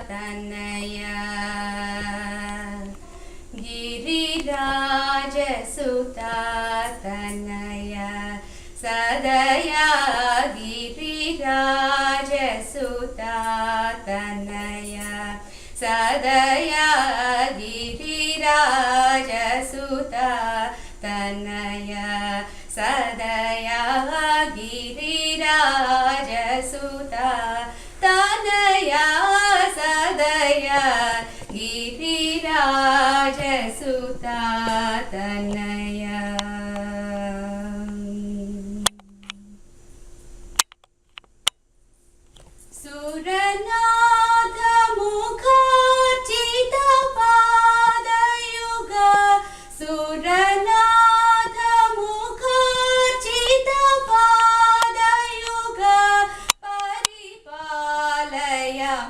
Tanaya Giriraja Sutta Tanaya Sadaya Giriraja Sutta Tanaya Sadaya Giriraja Sutta Tanaya Sadaya Giriraja Sutta Tanaya Sadaya Giriraja Sutta Tanaya. Suranatha Mukharjita Padayuga Suranatha Mukharjita Padayuga Paripalaya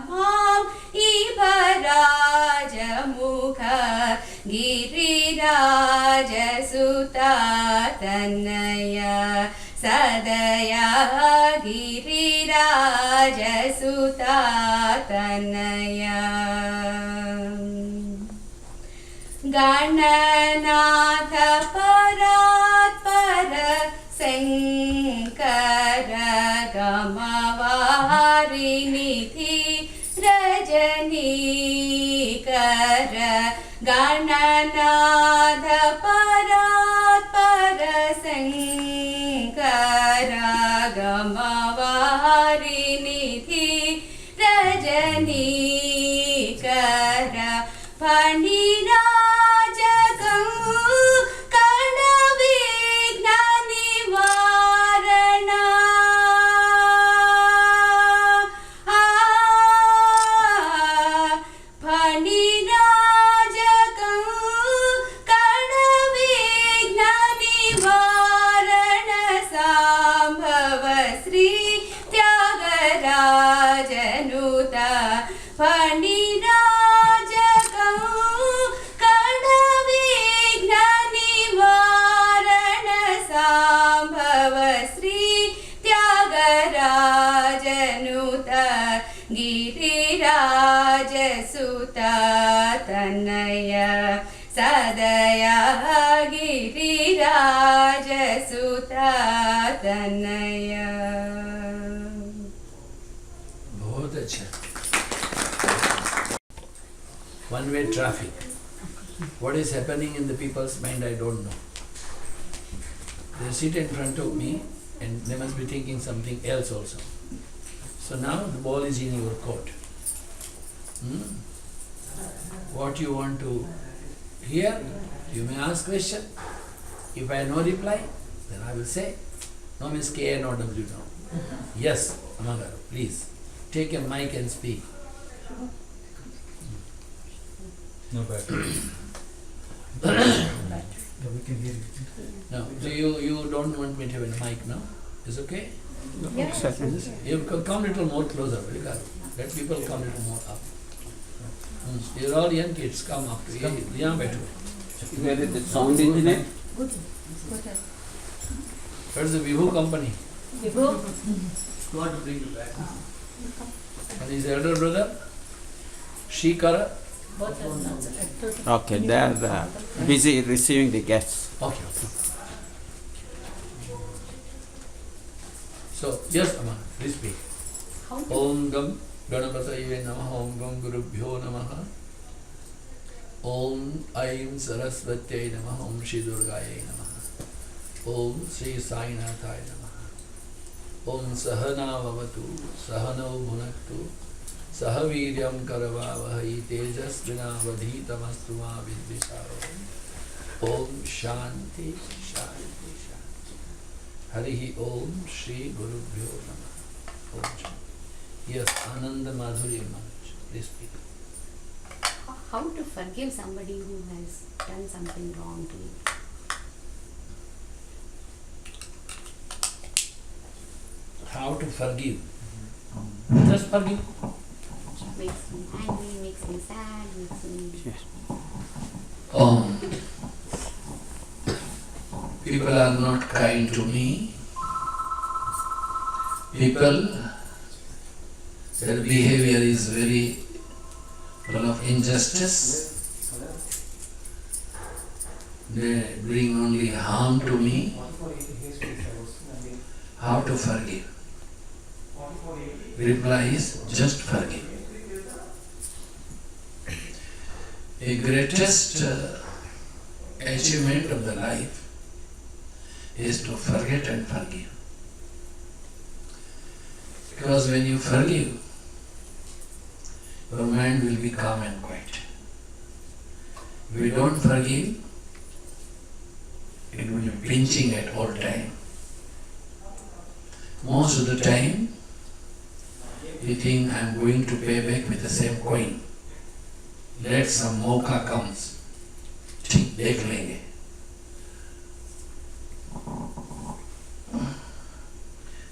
Mam Ivaraja Mukha Giriraja Sutta Tanaya Sadaya Giriraja Sutta Tanaya Gananatha Paratpara Sankara Gamavarinithi Rajanikara Gananatha Paratpara Sankara Gamavarinithi Rajanikara Panirajakam Kanavigna Nivarana Panirajakam Kanavigna Nivarana Sambhava Sri Tyagarajanuta Panirajakam Kanavigna Nivarana Sambhava Sri Tyagarajanuta Giriraja Sutta Tanaya Sadaya Giriraja Sutta Tanaya. बहुत अच्छा. One-way traffic. What is happening in the people's mind, I don't know. They sit in front of me and they must be thinking something else also. So now the ball is in your court. What you want to hear, you may ask question. If I have no reply, then I will say, no means K-N-O-W, no. Yes, Amagaru, please, take a mic and speak. No battery. We can hear you. No, so you don't want me to have a mic, no? Is okay? Yes. You come little more closer, let people come little more up. You're all young kids, come up. Yeah, better. Where is the sound engineer? Good. Where's the Vibhu company? Vibhu? God to bring you back. And his elder brother, Shikara. Okay, they are busy receiving the guests. Okay. So, yes, Amma, please speak. Om Gam Ganapataye Namaha, Om Gam Gurubhyo Namaha, Om Aim Sarasvatye Namaha, Om Shri Durgaye Namaha, Om Sri Sainathaya Namaha, Om Sahana Vavatu, Sahano Bhunaktu, Sahaviryam Karavavahai Tejas Vinavadhitamastu Ma Vidvisaro, Om Shanti Shanti Shanti. Harihi Om Shri Gurubhyo Namaha. Om Shanti. Yes, Ananda Madhurya Maharaj, please speak. How to forgive somebody who has done something wrong to you? How to forgive? Just forgive. Makes me angry, makes me sad, makes me... Yes. People are not kind to me. People, their behavior is very full of injustice. They bring only harm to me. How to forgive? Reply is just forgive. A greatest achievement of the life is to forget and forgive. Because when you forgive, your mind will be calm and quiet. If you don't forgive, it will be pinching at all time. Most of the time, you think I am going to pay back with the same coin. Let some mauka comes. ठीक देख लेंगे.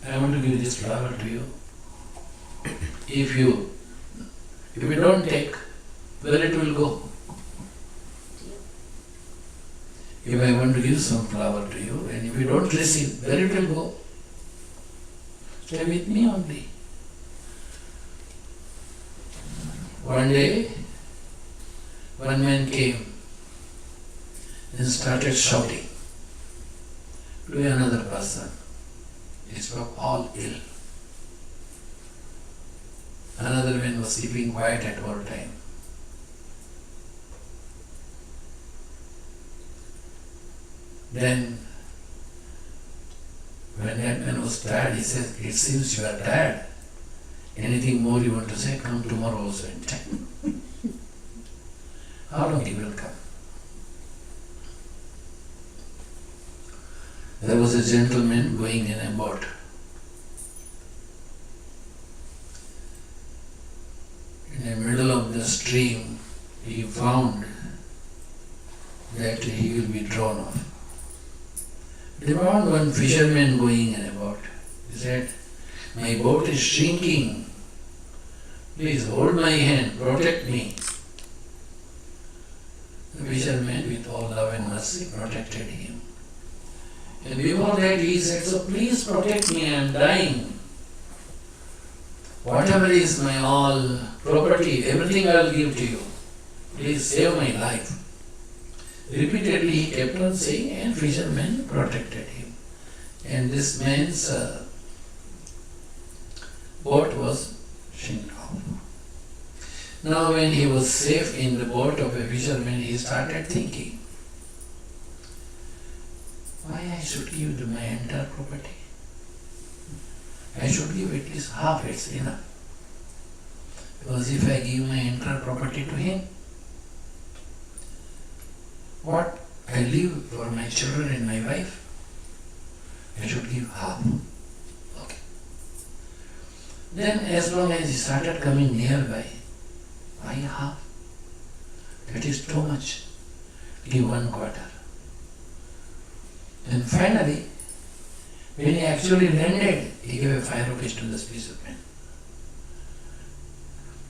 I want to give this flower to you. If you don't take, where it will go? If I want to give some flower to you, and if you don't receive, where it will go? Stay with me only. One day, one man came and started shouting to another person. He spoke all ill. Another man was keeping quiet at all time. Then, when that man was tired, he said, "It seems you are tired. Anything more you want to say? Come tomorrow also in time." How long he will come? There was a gentleman going in a boat. In the middle of the stream, he found that he will be drawn off. They found one fisherman going in a boat. He said, "My boat is shrinking. Please hold my hand, protect me." The fisherman, with all love and mercy, protected him. And before that he said, "So please protect me, I am dying. Whatever is my all property, everything I will give to you. Please save my life." Repeatedly he kept on saying, and fisherman protected him. And this man's boat was shrunk off. Now when he was safe in the boat of a fisherman, he started thinking, why I should give my entire property? I should give at least half, it's enough. Because if I give my entire property to him, what I leave for my children and my wife, I should give half. Okay. Then as long as he started coming nearby, why half? That is too much. Give 1/4. And finally, when he actually landed, he gave 5 rupees to this fisherman.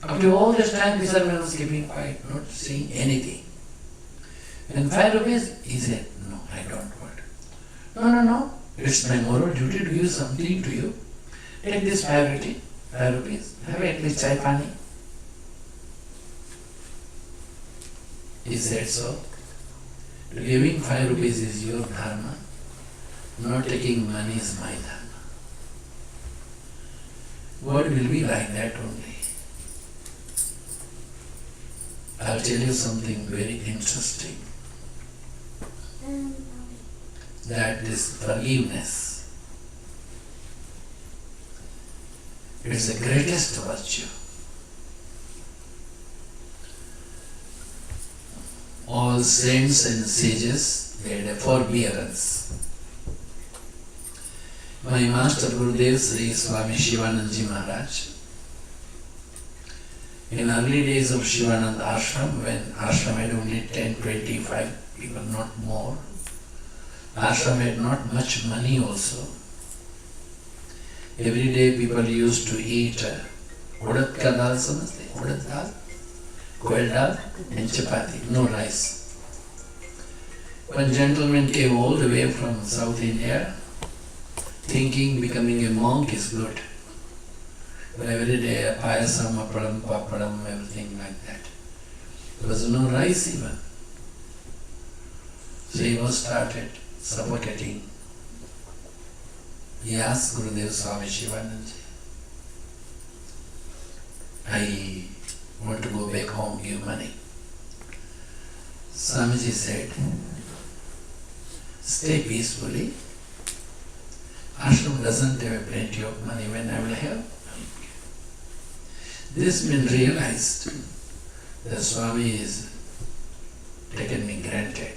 After all this time, fisherman was keeping quiet, not saying anything. And 5 rupees, he said, "No, I don't want." No. It's my moral duty to give something to you. Take this 5 rupees. Have at least chai pani. He said so. Giving 5 rupees is your dharma. Not taking money is my dharma. God will be like that only. I'll tell you something very interesting. That is forgiveness. It's the greatest virtue. All saints and sages, they had a forbearance. My master Gurudev Sri Swami Shivananda Ji Maharaj, in early days of Shivananda Ashram, when ashram had only 10, 25 people, not more, ashram had not much money also. Every day people used to eat urad ka dal, samajhte? Urad dal, koel dal and chapati, no rice. One gentleman came all the way from South India, thinking becoming a monk is good. But every day payasam, appadam, papadam, everything like that. There was no rice even. So he was started suffocating. He asked Gurudev Swami Shivanandaji, I want to go back home, give money. Swamiji said, stay peacefully. Ashram doesn't have plenty of money when I will have. This man realized that Swami is taken me granted.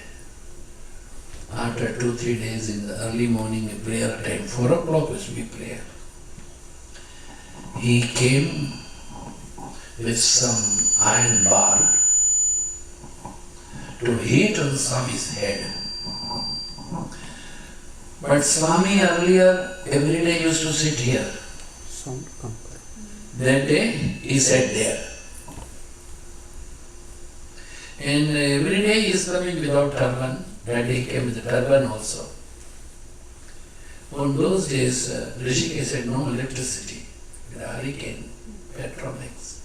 After 2-3 days in the early morning prayer time, 4 o'clock was to be prayer. He came with some iron bar to hit on Swami's head. But Swami earlier every day used to sit here. Sound come. That day he sat there. And every day he is coming without turban. That day he came with the turban also. On those days, Rishikesh had no electricity. With a hurricane, petromix.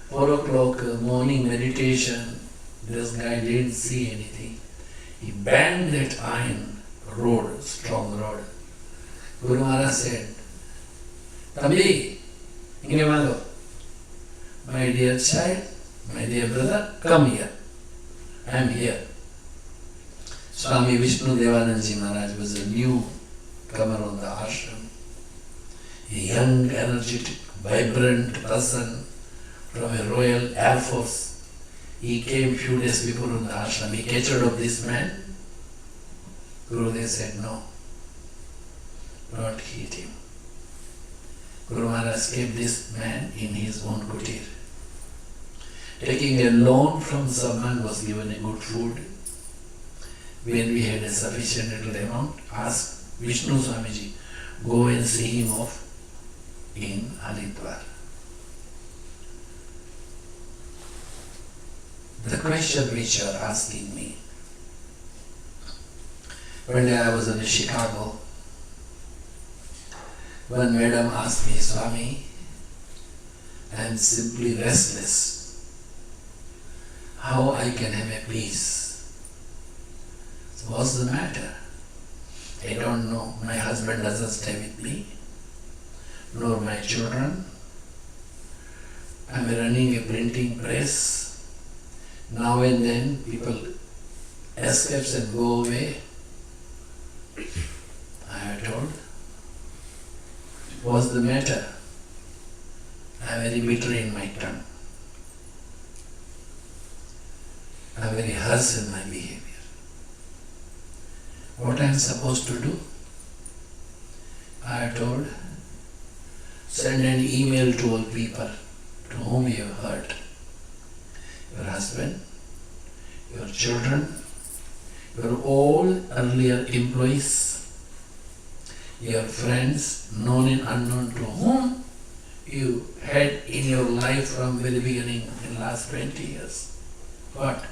4 o'clock morning meditation, this guy didn't see anything. He banged that iron rod, strong rod. Guru Maharaj said, Tambi, inge vago. My dear child, my dear brother, come here. I am here. Swami Vishnu Devanandaji Maharaj was a new comer on the ashram. A young, energetic, vibrant person from a Royal Air Force. He came few days before on the ashram. He captured of this man. Gurudev said, no, don't hit him. Guru Maharaj kept this man in his own kutir. Taking a loan from someone, was given a good food. When we had a sufficient little amount, asked Vishnu Swamiji, go and see him off in Haridwar. The question which you are asking me, one day I was in Chicago. One madam asked me, Swami, I am simply restless. How I can have a peace? So what's the matter? I don't know. My husband doesn't stay with me, nor my children. I'm running a printing press. Now and then people escape and go away. I am told. What's the matter? I am very bitter in my tongue. I am very harsh in my behavior. What I am supposed to do? I am told, send an email to all people to whom you have hurt. Your husband, your children, your all earlier employees, your friends, known and unknown, to whom you had in your life from very beginning in the last 20 years. What?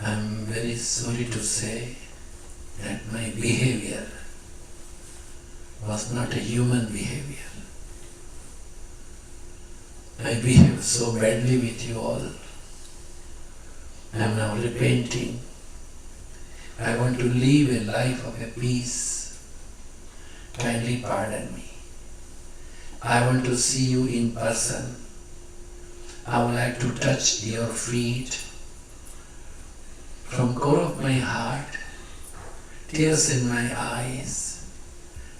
I am very sorry to say that my behavior was not a human behavior. I behaved so badly with you all. I am now repenting. I want to live a life of a peace. Kindly pardon me. I want to see you in person. I would like to touch your feet. From core of my heart, tears in my eyes,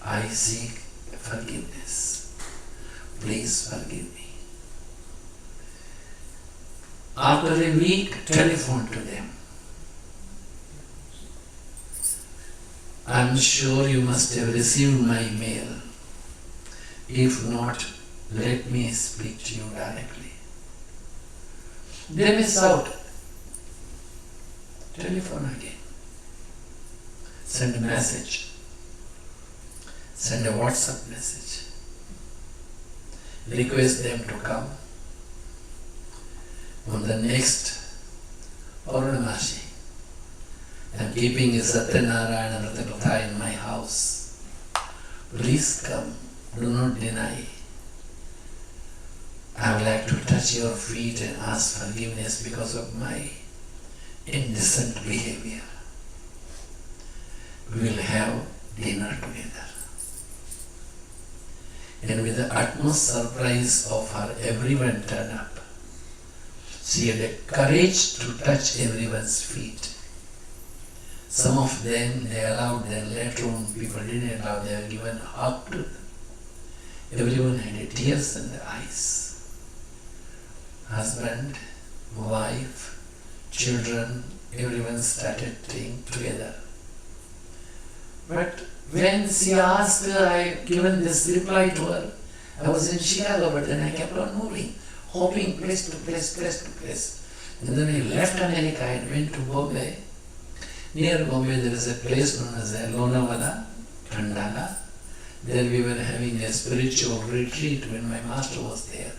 I seek forgiveness. Please forgive me. After a week, telephone to them. I am sure you must have received my mail. If not, let me speak to you directly. They miss out. Telephone again. Send a message. Send a WhatsApp message. Request them to come. On the next Purnamashi, I am keeping a Satyanarayana Vratakatha in my house. Please come. Do not deny. I would like to touch your feet and ask forgiveness because of my indecent behavior. We will have dinner together. And with the utmost surprise of her, everyone turned up. She had the courage to touch everyone's feet. Some of them they allowed, then later on people didn't allow, they were given a hug to them. Everyone had tears in their eyes. Husband, wife, children, everyone started staying together. But when she asked, I given this reply to her. I was in Chicago, but then I kept on moving, hopping place to place, place to place. And then I left America and went to Bombay. Near Bombay there is a place known as Lonavala, Khandala. There we were having a spiritual retreat when my master was there.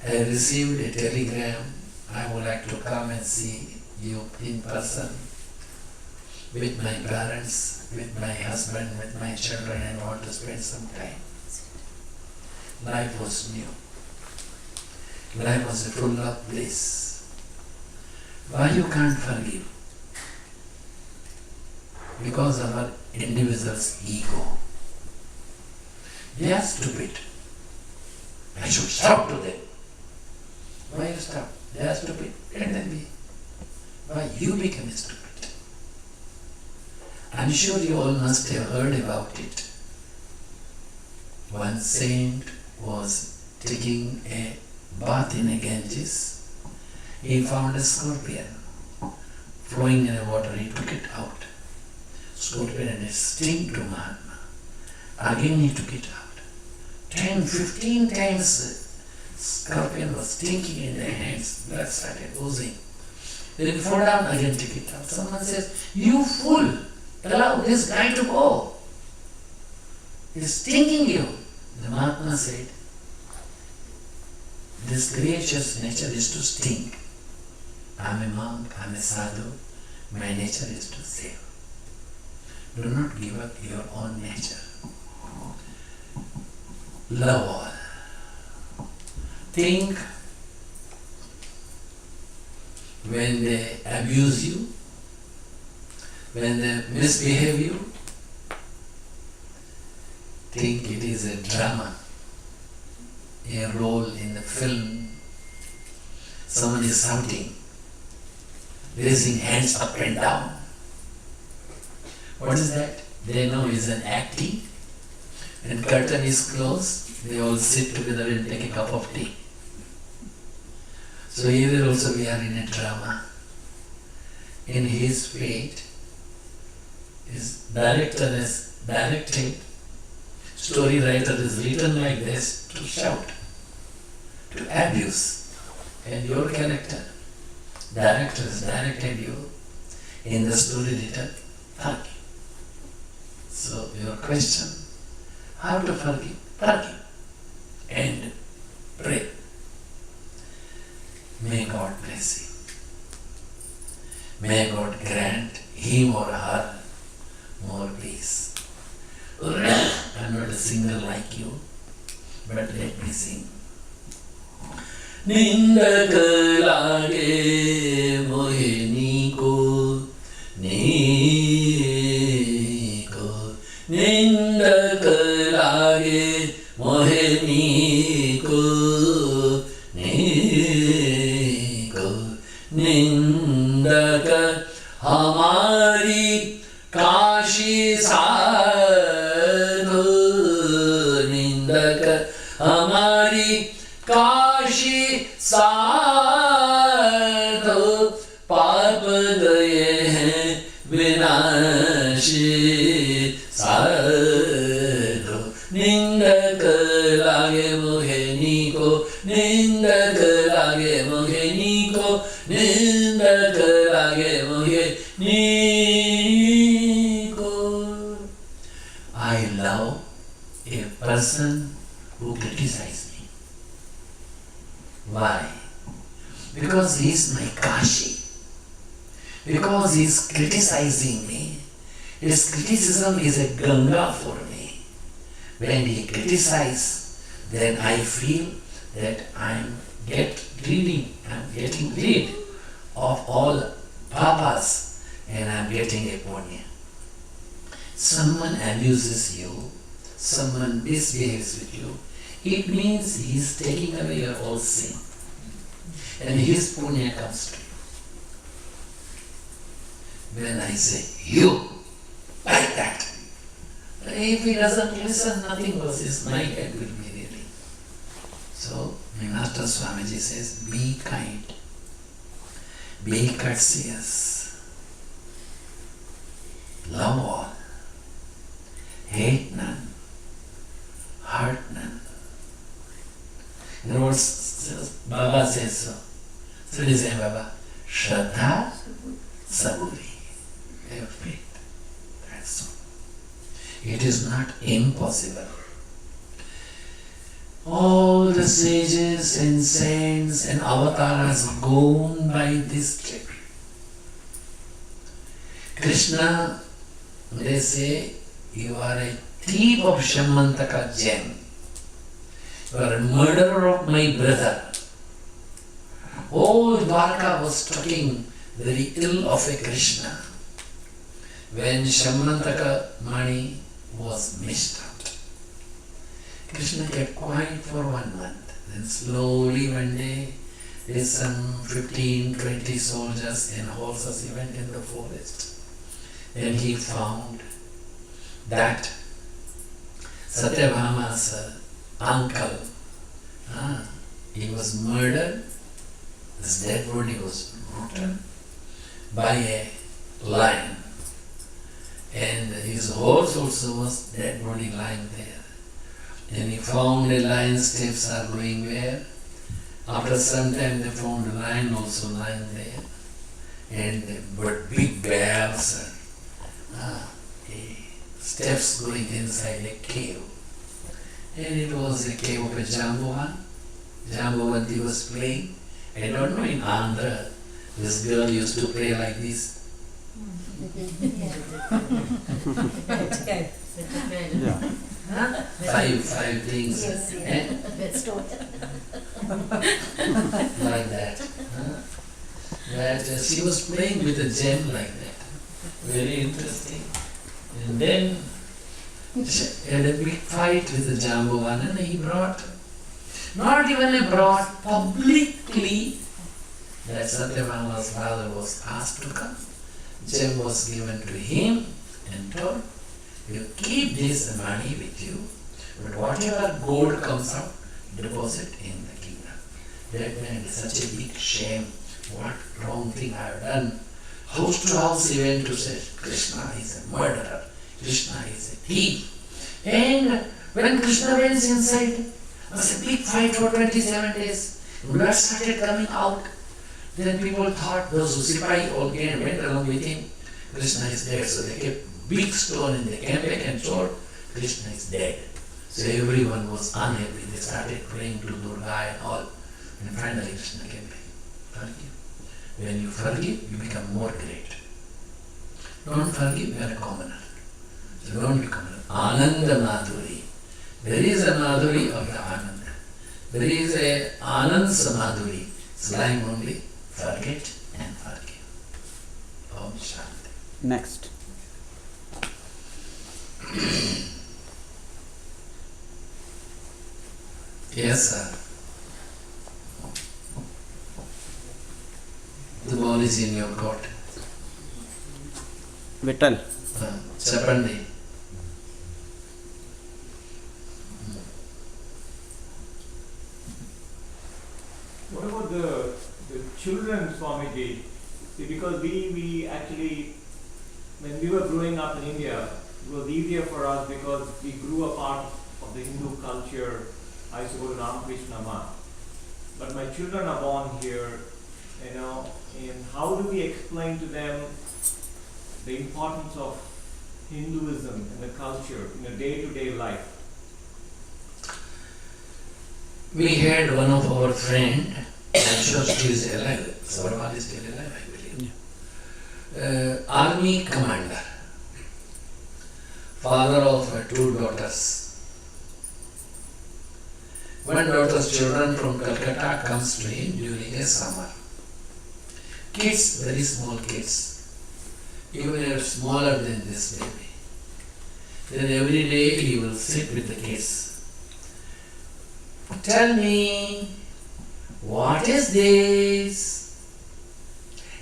I received a telegram, I would like to come and see you in person. With my parents, with my husband, with my children, and want to spend some time. Life was new. Life was full of bliss. Why you can't forgive? Because of our individual's ego. They are stupid. I should shout to them. Why you stop? They are stupid. Let them be. Why you become stupid? I'm sure you all must have heard about it. One saint was taking a bath in a Ganges. He found a scorpion flowing in the water. He took it out. Scorpion and it sting to Mahatma. Again he took it out. 10, 15 times scorpion was stinking in their hands. Blood started oozing. Then he fell down again, took it out. Someone says, "You fool! Allow this guy to go. He's stinking you." The Mahatma said, this creature's nature is to stink. I'm a monk, I'm a sadhu, my nature is to save. Do not give up your own nature. Love all. Think when they abuse you, when they misbehave you, think it is a drama, a role in the film. Someone is shouting, raising hands up and down. What is that? They know is an acting. When curtain is closed, they all sit together and take a cup of tea. So here also we are in a drama. In his fate, his director has directed, story writer is written like this to shout, to abuse. And your character, director has directed you in the story written, forgive. So your question, how to forgive? Forgive. And pray. May God bless you. May God grant him or her more peace. I'm not a singer like you, but let me sing. Nindak lage mohe niko, nindak lage mohe niko, nindak hamari kashi sadhu, nindak hamari Kashi साधो पाप गए हैं विनाशी साधो निंदक लागे मुझे नीको निंदक लागे मुझे नीको निंदक लागे मुझे नीको. I love a person who criticizes me. Why? Because he is my Kashi. Because he is criticizing me. His criticism is a Ganga for me. When he criticizes, then I feel that I'm getting rid of all papas and I'm getting a punya. Someone abuses you, someone misbehaves with you, it means he's taking away your all sin. And his punya comes to you. When I say, you, like that, if he doesn't listen, nothing goes, my head will be really. So, my Master Swamiji says, be kind, be courteous, love all, hate none, hurt none. In other words, Baba says so. So he says, Baba, Shraddha Saburi. Have faith. That's all. It is not impossible. All the sages and saints and avatars gone by this trip. Krishna, they say, you are a thief of Shamantaka gem. You are a murderer of my brother. All Dwarka was talking very ill of a Krishna when Shamantaka Mani was missed out. Krishna kept quiet for 1 month. Then slowly one day, with some 15-20 soldiers and horses, he went in the forest. Then he found that Satyabhama's uncle, he was murdered. His dead body was rooted by a lion. And his horse also was dead body lying there. And he found a lion's steps are going where? After some time they found a lion also lying there. And but big bears, steps going inside a cave. And it was a cave of a Jambuvan. Jambuvanti was playing. I don't know, in Andhra, this girl used to play like this. Yeah. Five things. Yes, Eh? that's all. Like that. That she was playing with a gem like that. Very interesting. And then she had a big fight with the Jambuvan, and he brought, not even he brought, publicly, that Satyabhama's father was asked to come. Gem was given to him and told, you keep this money with you, but whatever gold comes out, deposit in the kingdom. That man is such a big shame. What wrong thing I have done? House to house he went to say, Krishna is a murderer, Krishna is a thief. And when Krishna went inside, there was a big fight for 27 days. Blood started coming out. Then people thought those Sipai all went along with him. Krishna is dead. So they kept big stone and they came back and told Krishna is dead. So everyone was unhappy. They started praying to Durga and all. And finally Krishna came back. Forgive. When you forgive, you become more great. Don't forgive, you are a commoner. So don't be commoner. Ananda Madhuri. There is a Madhuri of the Ananda. There is a Anand Samadhuri. It's lying only. Forget and forgive. Om Shanti. Next. Yes, sir. The ball is in your court. Vittal. Chapandi. What about the children, Swamiji? See, because we actually, when we were growing up in India, it was easier for us because we grew a part of the Hindu culture. I used to go to Ramakrishna Math. But my children are born here, and how do we explain to them the importance of Hinduism and the culture in a day-to-day life? We had one of our friend, I'm sure she is alive, Savarwal is still alive, I believe. Army commander, father of 2 daughters. One daughter's children from Calcutta comes to him during a summer. Kids, very small kids, even smaller than this baby. Then every day he will sit with the kids. Tell me, what is this?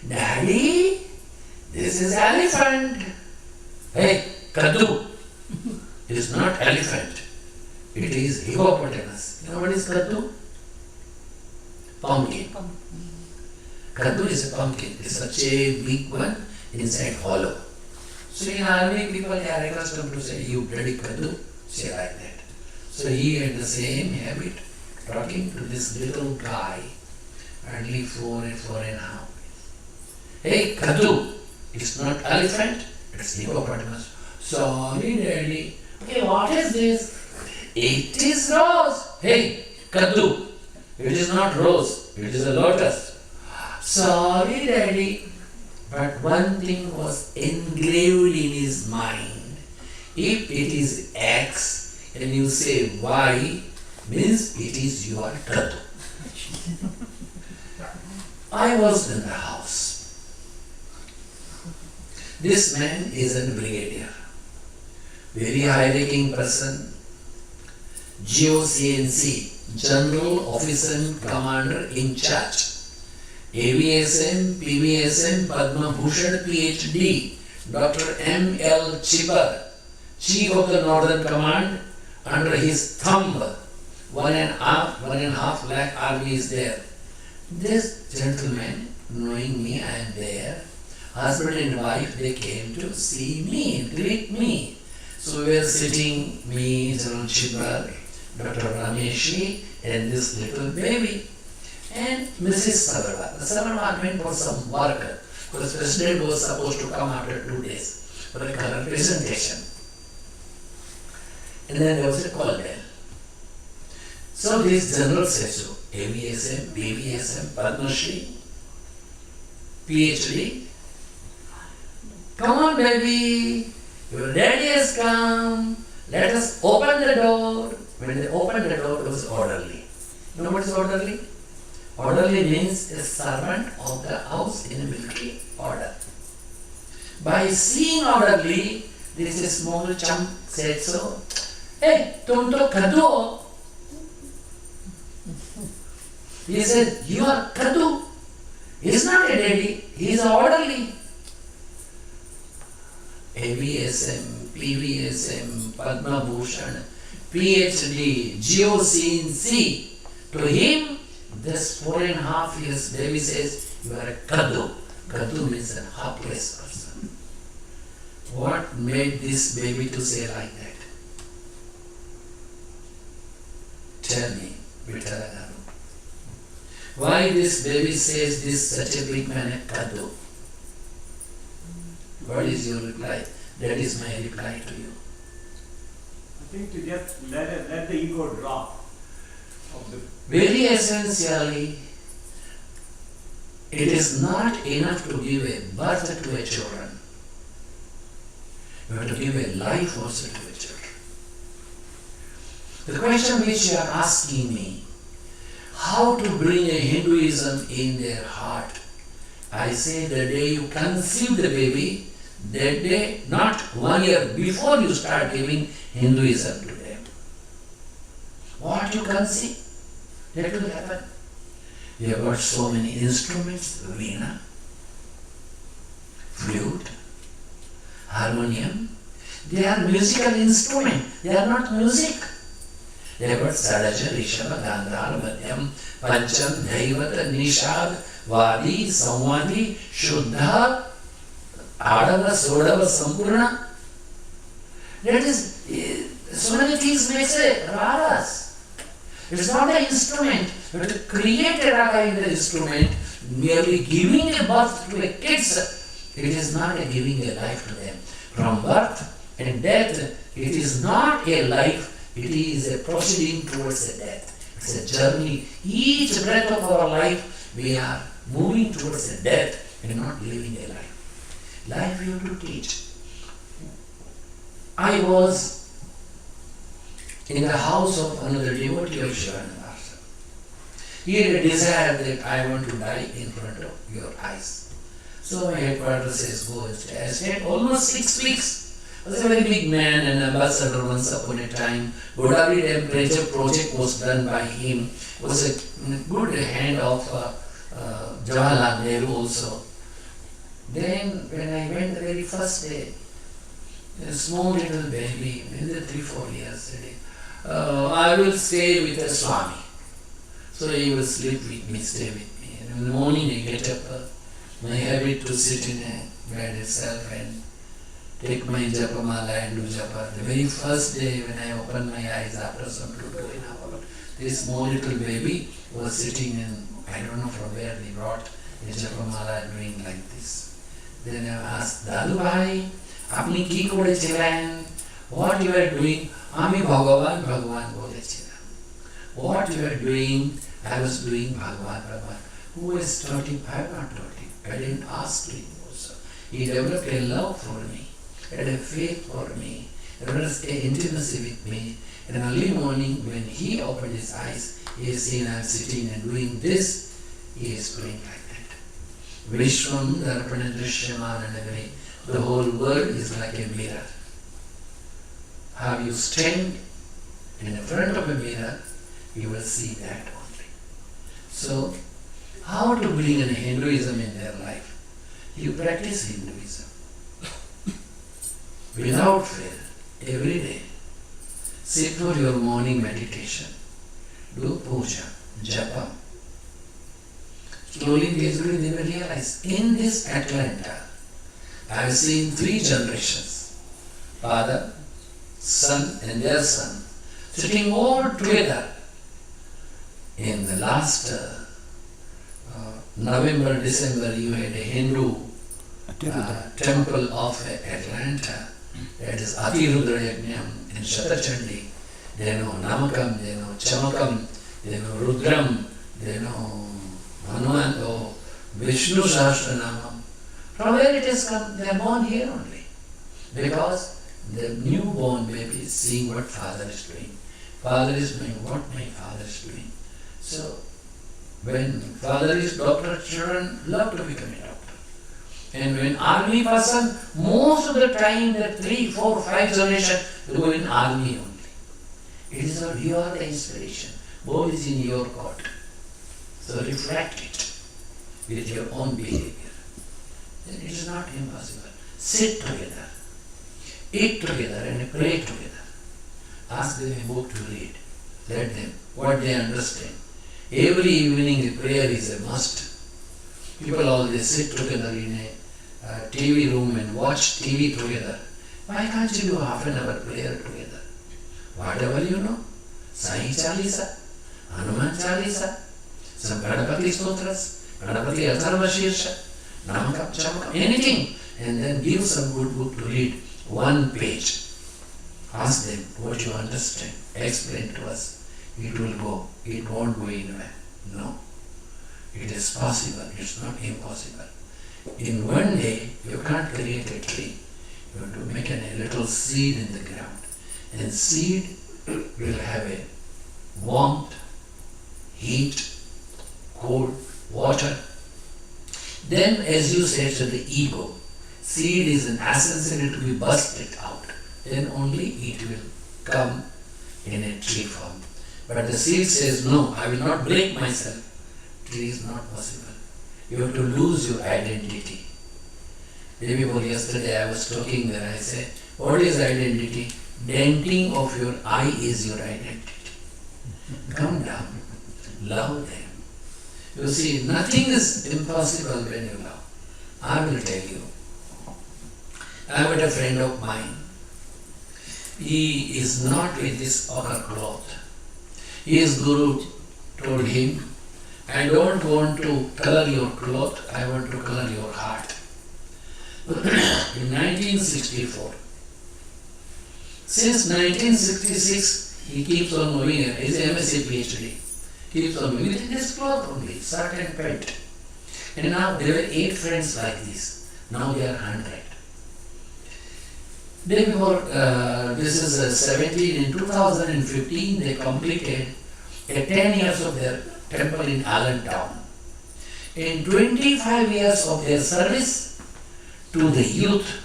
Daddy, this is elephant. Hey, Kaddu, it is not elephant. It is hippopotamus. You know what is Kaddu? Pumpkin. Kaddu is a pumpkin. It's such a big one, inside hollow. So in army, people are accustomed to say, you bloody Kaddu, say like that. So he had the same habit, talking to this little guy, hardly 4.5. Hey, Kaddu, it's not elephant, it's hippopotamus. Sorry, Daddy. Okay, what is this? It is rose. Hey, Kaddu, it is not rose, it is a lotus. Sorry, Daddy. But one thing was engraved in his mind. If it is X and you say Y, means it is your Kaddu. I was in the house. This man is a brigadier, very high-ranking person, GOCNC, General Officer Commander in Charge, AVSM, PVSM, Padma Bhushan PhD, Dr. M.L. Chipper, Chief of the Northern Command, under his thumb, 1.5 lakh army is there. This gentleman, knowing me, I am there, husband and wife, they came to see me and greet me. So we were sitting, me, General Chibbar, Dr. Rameshi, and this little baby, and Mrs. Savarwal. The Savarwal went for some work, because the president was supposed to come after 2 days for a color presentation. And then there was a call bell. So this general says so, AVSM, BVSM, Padma Shri, PhD, come on baby, your daddy has come, let us open the door. When they opened the door, it was orderly. You know what is orderly? Orderly means a servant of the house in a military order. By seeing orderly, there is a small chump said so, hey, Tonto Kaddu. He said, you are Kaddu. He is not a daddy, he is orderly. AVSM, PVSM, Padma Bhushan, PhD, GOCNC. To him, this 4.5 years baby says, you are a Kaddu. Kaddu means a helpless person. What made this baby to say like that? Tell me, Vitala. Why this baby says this such a big man a Kaddu? What is your reply? That is my reply to you. I think to just let the ego drop. Very essentially, it is not enough to give a birth to a children. You have to give a life also to a children. The question which you are asking me, how to bring a Hinduism in their heart? I say the day you conceive the baby, that day, not 1 year before you start giving Hinduism to them. What you conceive, that will happen. We have got so many instruments, veena, flute, harmonium. They are musical instruments, they are not music. They have got Sadaja, Rishabha, Gandhar, Madhyam, Pancham, Dhaivata, Nishad, Vadi, Samvadi, Shuddha, Adava, Sodava, Sampurna. That is, so many things makes a ragas. It's not an instrument. You have to create a raga in the instrument, merely giving a birth to a kids. It is not a giving a life to them. From birth and death, it is not a life. It is a proceeding towards a death. It's a journey. Each breath of our life, we are moving towards a death and not living a life. Life we have to teach. I was in the house of another devotee of Shivananda. He had a desire that I want to die in front of your eyes. So my headquarter says, go and stay. I stayed almost 6 weeks. I was a very big man and ambassador once upon a time. Godavari temperature project was done by him. Was a good hand of Jawaharlal Nehru also. Then when I went the very first day, a small little baby, maybe 3-4 years, said, I will stay with a Swami. So he will sleep with me, stay with me. And in the morning I get up, my habit to sit in a bed itself and take my japamala and do japa. The very first day when I opened my eyes after some 2.5 hours, this small little baby was sitting in, I don't know from where they brought a japamala doing like this. Then I asked, Dadu bhai, apni ki kore chilayen? What you are doing? Ami Bhagavan bole chilayen. What you are doing? I was doing Bhagavan. Who has taught him? I have not taught him. I didn't ask him also. He developed a love for me, had a faith for me, developed an intimacy with me. And early morning when he opened his eyes, he has seen I am sitting and doing this, he is doing like that. Vishwam Darpana Drishyamananagari. The whole world is like a mirror. How you stand in the front of a mirror, you will see that only. So, how to bring in Hinduism in their life? You practice Hinduism without fail, every day. Sit for your morning meditation. Do puja, japa. Slowly, gradually, they will realize, in this Atlanta, I have seen 3 generations, father, son and their son, sitting all together. In the last November, December, you had a Hindu temple of Atlanta, that is Atirudra Yajnam in Shatachandi. They know Namakam, they know Chamakam, they know Rudram, they know Hanuman, or Vishnu Sahasranamam. From where it has come? They are born here only. Because the newborn baby is seeing what father is doing. Father is doing what my father is doing. So, when father is doctor, children love to become a doctor. And when army person, most of the time the 3, 4, 5 generations will go in army only. It is not, you are the inspiration. Both is in your court. So reflect it with your own behavior. Then it is not impossible. Sit together, eat together and pray together. Ask them a book to read. Let them, what they understand. Every evening a prayer is a must. People always sit together in a TV room and watch TV together. Why can't you do half an hour prayer together? Whatever you know. Sai Chalisa, Hanuman Chalisa, some Ganapati Stotras, Ganapati Atharva Shirsha, Namakam Chamakam, anything. And then give some good book to read. 1 page. Ask them what you understand. Explain to us. It will go. It won't go anywhere. No. It is possible. It's not impossible. In one day, you can't create a tree. You have to make a little seed in the ground. And seed will have a warmth, heat, cold, water. Then, as you said, to the ego, seed is an essence and it will be busted out. Then only it will come in a tree form. But the seed says, no, I will not break myself. Tree is not possible. You have to lose your identity. Day before yesterday I was talking there, I said, what is identity? Denting of your eye is your identity. Come down, love them. You see, nothing is impossible when you love. I will tell you. I had a friend of mine. He is not with this ochre cloth. His guru told him, I don't want to color your cloth, I want to color your heart. In 1964. Since 1966, he keeps on moving. He's an MSc PhD. Keeps on moving with this cloth only, shirt and pant. And now there were 8 friends like this. Now there are 100. Day before, this is 17, in 2015 they completed a 10 years of their temple in Allentown. In 25 years of their service to the youth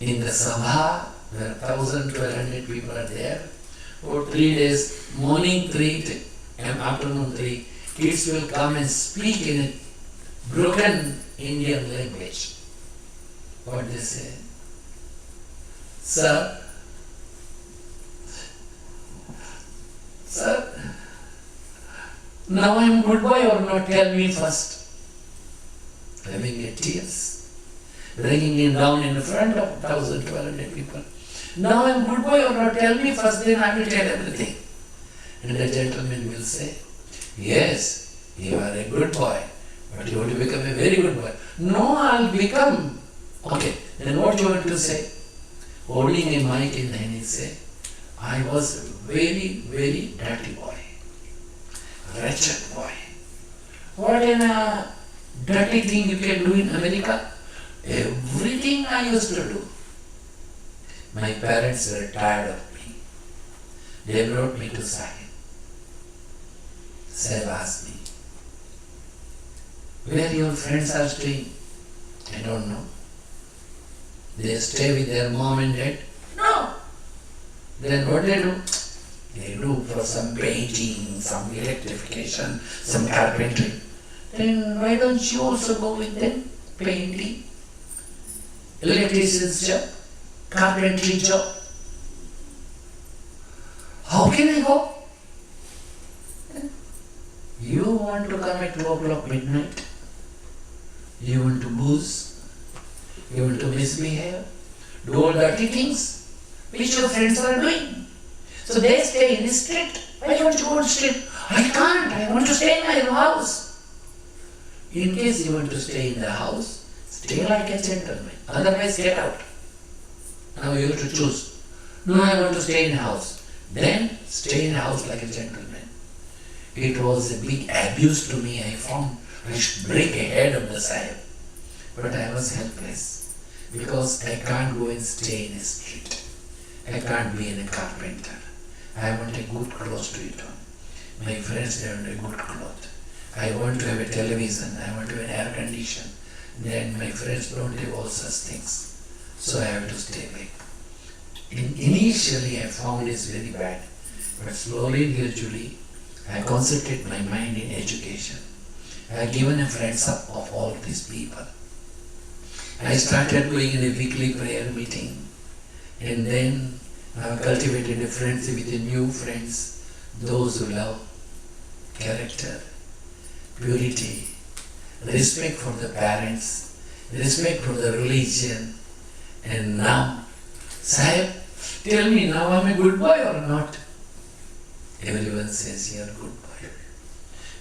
in the Sabha, where 1,200 people are there, for 3 days, morning 3 and afternoon 3, kids will come and speak in a broken Indian language. What they say? Sir, now I am good boy or not? Tell me first. Having a tears, bringing him down in front of 1,200 people. Now I am good boy or not? Tell me first, then I will tell everything. And the gentleman will say, yes, you are a good boy, but you want to become a very good boy. No, I'll become. Okay, then what you want to say? Holding a mic in the hand, he say, I was very, very dirty boy, wretched boy. What a dirty thing you can do in America? Everything I used to do. My parents were tired of me. They brought me to Sahib. Sahib asked me, where your friends are staying? I don't know. They stay with their mom and dad? No. Then what they do? They do for some painting, some electrification, some carpentry. Then why don't you also go with them? Painting, electrician's job, carpentry job. How can I go? You want to come at 2 o'clock midnight? You want to booze? You want to misbehave? Do all dirty things which your friends are doing. So they stay in the street. Why don't you go to the street? I can't. I want to stay in my house. In case you want to stay in the house, stay like a gentleman. Otherwise, get out. Now you have to choose. No, I want to stay in the house. Then stay in the house like a gentleman. It was a big abuse to me. I found I should break a head of the Sahib. But I was helpless because I can't go and stay in a street. I can't be a carpenter. I want a good clothes to eat on. My friends, they want a good cloth. I want to have a television. I want to have an air condition. Then my friends don't have all such things. So I have to stay back. Initially I found this very bad. But slowly, gradually, I concentrate my mind in education. I have given a friends up of all these people. I started going in a weekly prayer meeting, and then I have cultivated a friendship with the new friends, those who love character, purity, respect for the parents, respect for the religion. And now, Sahib, tell me now I'm a good boy or not? Everyone says you're a good boy.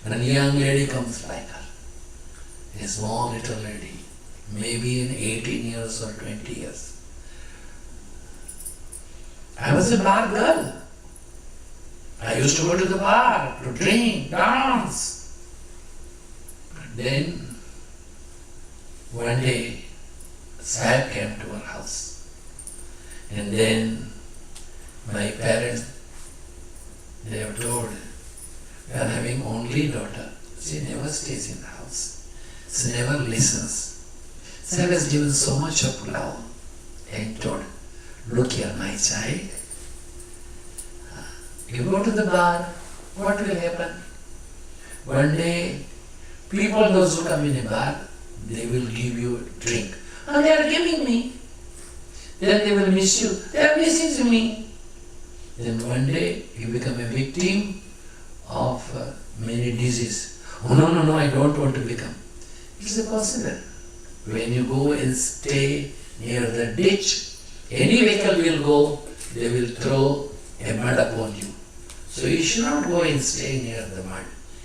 When a young lady comes like her, a small little lady, maybe in 18 years or 20 years. I was a bar girl. I used to go to the bar to drink, dance. But then, one day, Sahib came to our house. And then, my parents, they have told, we are having only daughter. She never stays in the house. She never listens. Sahib has given so much of love and told, look here, my child. You go to the bar, what will happen? One day, people, those who come in a bar, they will give you a drink. And they are giving me. Then they will miss you. They are missing me. Then one day, you become a victim of many diseases. Oh no, I don't want to become. It's impossible. When you go and stay near the ditch, any vehicle will go, they will throw a mud upon you. So you should not go and stay near the mud.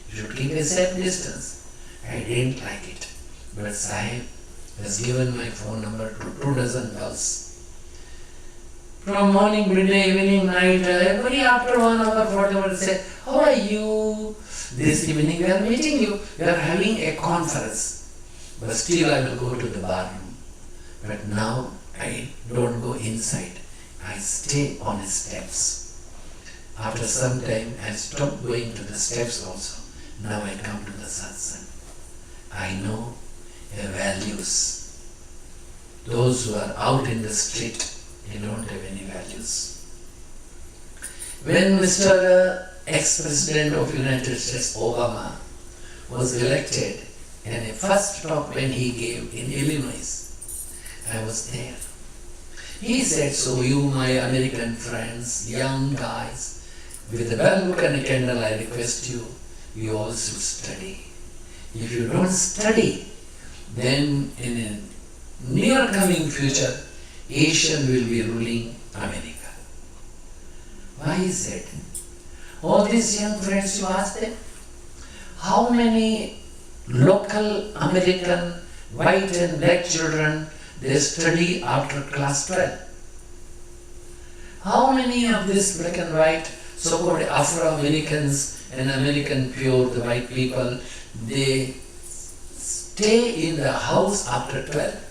You should keep a safe distance. I didn't like it. But Sahib has given my phone number to 24 girls. From morning, midday, evening, night, every after 1 hour, whatever, say, how are you? This evening we are meeting you. We are having a conference. But still I will go to the bar room. But now I don't go inside. I stay on the steps. After some time, I stopped going to the steps also. Now I come to the satsang. I know the values. Those who are out in the street, they don't have any values. When Mr. Ex-President of United States, Obama, was elected, and the first talk when he gave in Illinois, I was there. He said, so you, my American friends, young guys, with a bell book and a candle, I request you, you all should study. If you don't study, then in a near coming future, Asian will be ruling America. Why is that? All these young friends, you ask them, how many local American white and black children they study after class 12? How many of these black and white so-called Afro-Americans and American pure, the white people, they stay in the house after 12?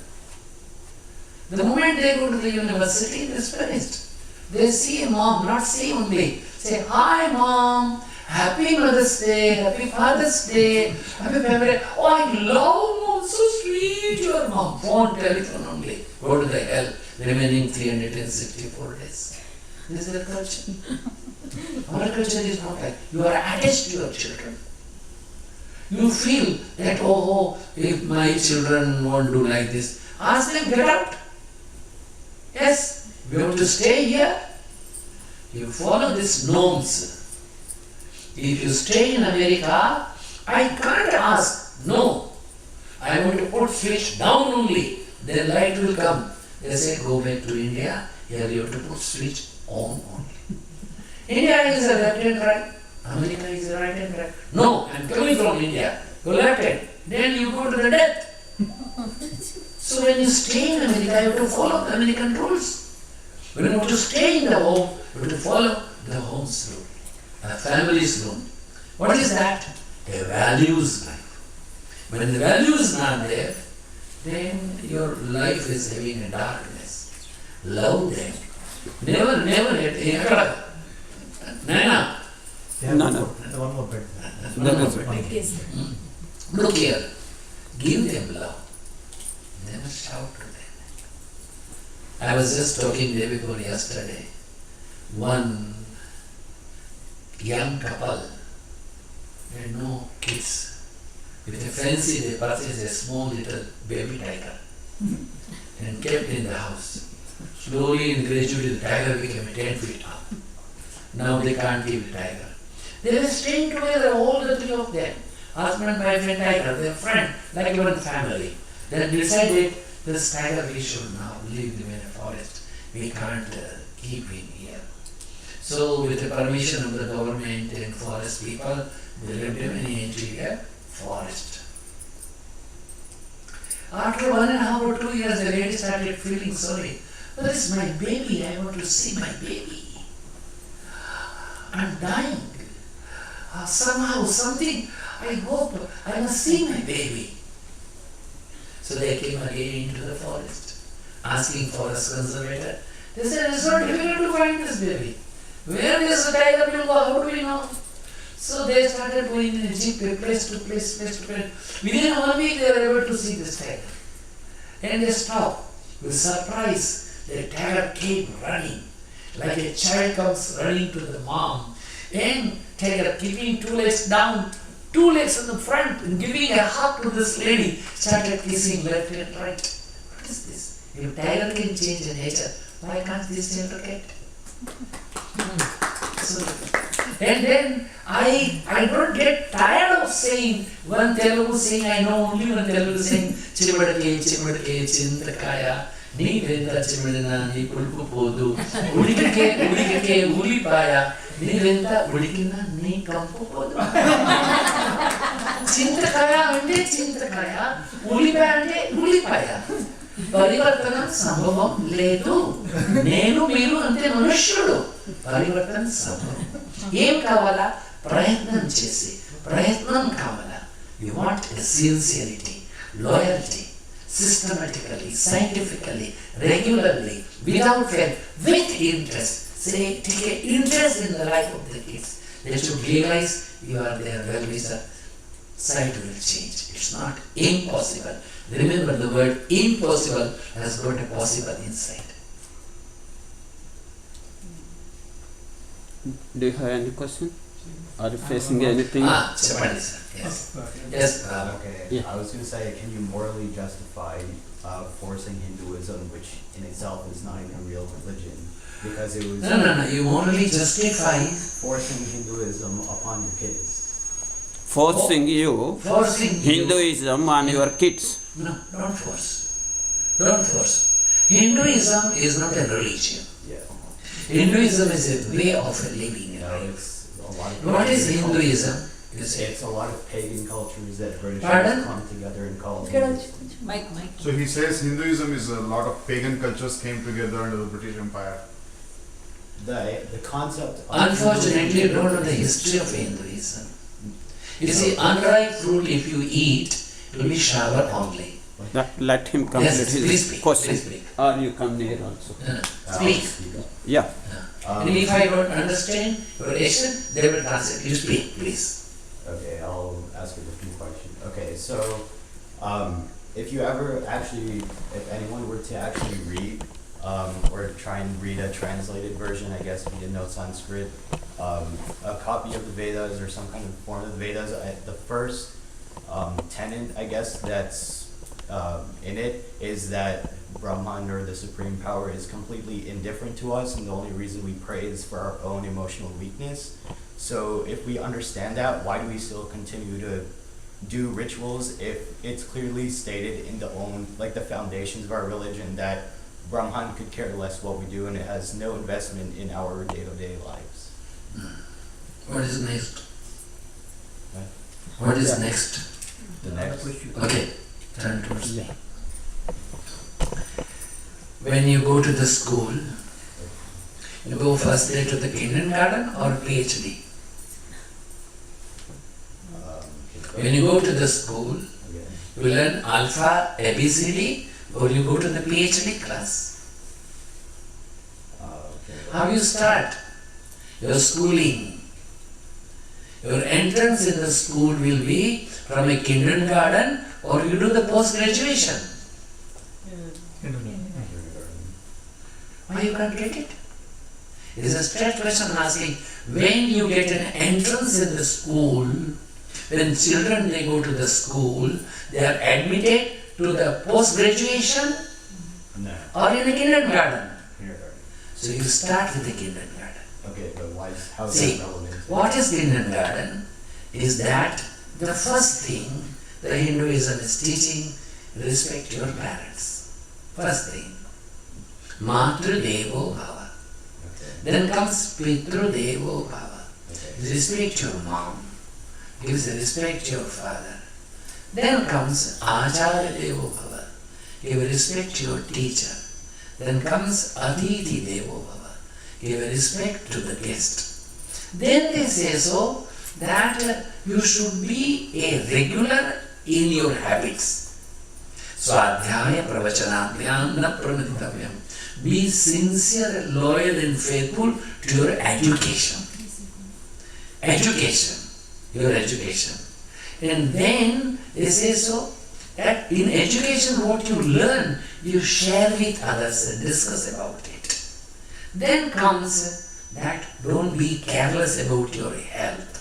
The moment they go to the university, they're finished. They see a mom, not see only. Say, hi mom, happy Mother's Day, happy Father's Day, happy family. Oh, I love mom, so sweet your mom. Phone, telephone only. Go to the hell, remaining 364 days. This is the culture. Our culture is not like, you are attached to your children. You feel that, oh, if my children won't do like this, ask them, get out. Yes, we have to stay here. You follow these norms. If you stay in America, I can't ask. No. I want to put switch down only. Then light will come. They say, go back to India. Here you have to put switch on only. India is a left and right. America is a right and right. No, I am coming from India. Go left hand. Then you go to the death. So when you stay in America, you have to follow the American rules. When you have to stay in the home, you have to follow the home's rule, a family's rule. What is that? A values life. When the value is not there, then your life is having a darkness. Love them. Never let Nana. No. One more bit. Look here. Give them love. Never shout to them. I was just talking day before yesterday. One young couple, they had no kids. With a fancy, they purchased a small little baby tiger and kept in the house. Slowly and gradually, the tiger became 10 feet up. Now they can't keep the tiger. They were staying together, all the three of them. Husband, wife and tiger, they are friends, like one family. Then decided this tiger we should now leave him in a forest. We can't keep him here. So with the permission of the government and forest people, they left him in the interior forest. After 1.5 or 2 years, the lady started feeling sorry. Where is my baby? I want to see my baby. I'm dying. Somehow, something, I hope I must see my baby. So they came again to the forest, asking forest conservator. They said, it's not difficult to find this baby. Where is the tiger will go? How do we know? So they started going in a jeep, place to place. Within 1 week, they were able to see this tiger. And they stopped. With surprise, the tiger came running, like a child comes running to the mom. And tiger keeping 2 legs down, 2 legs in the front, and giving a hug to this lady, started kissing left and right. What is this? If tiger can change the nature, why can't this children get? So, and then I don't get tired of saying one Telugu saying, I know only one Telugu saying, Chimadake, Chintakaya, Nee Venta Chimadana, Nee Pulpu Podu, Udikake, Ulipaya, Nee Venta, Udikina, Nee Kampu Podu. Chintakaya ante Chintakaya, Ulipaya ante Ulipaya. పరివర్తనం సంభవం లేదు. నేను మీరు అంతే మనుష్యుడు. పరివర్తన సంభవం. ఏం కావాలా? ప్రయత్నం చేసి ప్రయత్నం కావాలా. You want sincerity, loyalty, systematically, scientifically, regularly, without fail, with interest. Say, take an interest in the life of the kids. They should realize you are their well-wisher. Sight will change. It's not impossible. Remember, the word impossible has got a possible inside. Do you have any question? Are you facing anything? Chapandi sir. Yes. Yes. Okay, Yeah. I was going to say, can you morally justify forcing Hinduism, which in itself is not even a real religion, because it was No. You morally justify forcing Hinduism upon your kids? Forcing you forcing you. Hinduism on your kids. No, don't force. Don't force. Hinduism is not a religion. Yeah. Hinduism is a way of living. You know, it's a lot of What is pagan Hinduism? culture. You say. It's a lot of pagan cultures that British Pardon? come together and call Mike. So he says Hinduism is a lot of pagan cultures came together under the British Empire. the concept of Unfortunately, you don't know the history of Hinduism. You see, unripe fruit, if you eat, it will be sour only. Let him complete Yes, please his speak. question. Please speak. Or you come near also. Speak. Yeah. And if I don't understand your action, they will translate. You speak, please. Okay, I'll ask a different question. Okay, so if you ever actually, if anyone were to actually read or try and read a translated version, I guess if you know Sanskrit, a copy of the Vedas or some kind of form of the Vedas, the first tenet, I guess, that's in it is that Brahman or the Supreme Power is completely indifferent to us, and the only reason we pray is for our own emotional weakness. So if we understand that, why do we still continue to do rituals if it's clearly stated in the the foundations of our religion that Brahman could care less what we do and it has no investment in our day-to-day lives? What is next? Right. What is next? The next. Okay, turn towards me. When you go to the school, you go first day to the kindergarten or PhD? When you go to the school, you learn alpha, ABCD, or you go to the PhD class. How you start your schooling? Your entrance in the school will be from a kindergarten or you do the post-graduation. Why you can't get it? It is a straight question asking, when you get an entrance in the school, when children they go to the school, they are admitted to the post-graduation No. or in the kindergarten. Kindergarten. So you start with the kindergarten. Okay, but why is, how is See, that relevant? what is kindergarten is that the first thing the Hinduism is teaching, respect your parents. First thing. Matru Devo Bhava. Okay. Then comes Pitru Devo Bhava. Okay. Respect your mom. Gives respect to your father. Then comes Acharya Devo Bhava. Give respect to your teacher. Then comes Atithi Devo Bhava. Give respect to the guest. Then they say so that you should be a regular in your habits. Swadhyaya pravachanabhyam na pranaditavyam. Be sincere, loyal and faithful to your education. Education. Your education. And then they say so that in education what you learn, you share with others and discuss about it. Then comes that don't be careless about your health.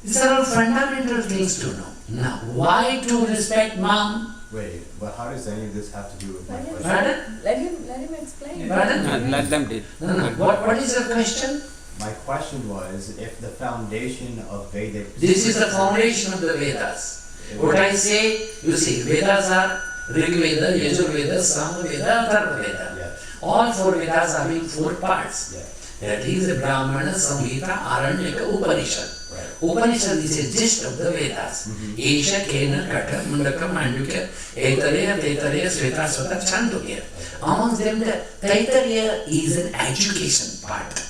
These are all fundamental things to know. Now, why to respect mom? Wait, but how does any of this have to do with my question? Pardon? Let him explain. Pardon? Let them do. No. What is your question? My question was, if the foundation of Vedic... This is the foundation of the Vedas. What I say, you see, Vedas are Rig Veda, Yajur Veda, Sam Veda, Atharva Veda. Yeah. All four Vedas are in four parts. Yeah. That is the Brahmana, Samhita, Aranyaka, Upanishad. Right. Upanishad is a gist of the Vedas. Esha, Kena, Kata, Mundaka, Mandukya, Aitareya, Taitareya, Sveta, Svata, Chandukya. Amongst them, the Taitareya is an education part.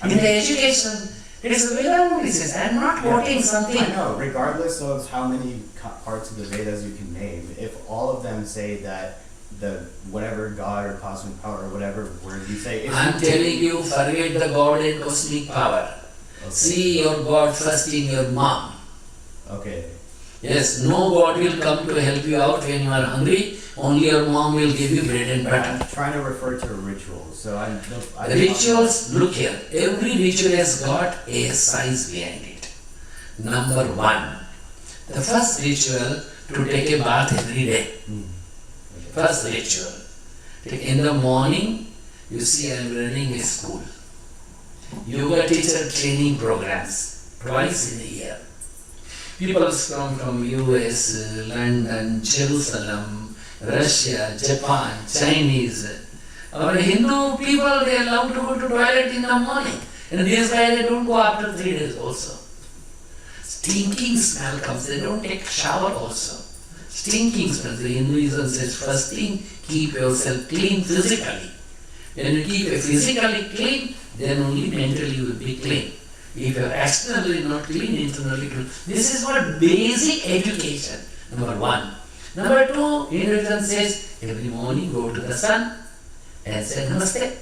In the education, It's Veda only says. I am not quoting something. I know, regardless of how many parts of the Vedas you can name, if all of them say that the whatever God or cosmic power or whatever word you say, if I'm telling you, forget the God and cosmic power. Okay. See your God first in your mom. Okay. Yes, no God will come to help you out when you are hungry. Only your mom will give you bread and butter. I'm trying to refer to rituals, so I Rituals, look here. Every ritual has got a science behind it. Number one, the first ritual to take a bath every day. First ritual. In the morning, you see I am running a school. Yoga teacher training programs, twice in a year. People come from US, London, Jerusalem, Russia, Japan, Chinese. Our Hindu people, they love to go to toilet in the morning. And these guys, they don't go after 3 days also. Stinking smell comes, they don't take shower also. Stinking smell, the Hinduism says, first thing, keep yourself clean physically. When you keep physically clean, then only mentally you will be clean. If you are externally not clean, internally clean. This is what basic education, number one. Number two, Hinduism says, every morning go to the sun and say namaste.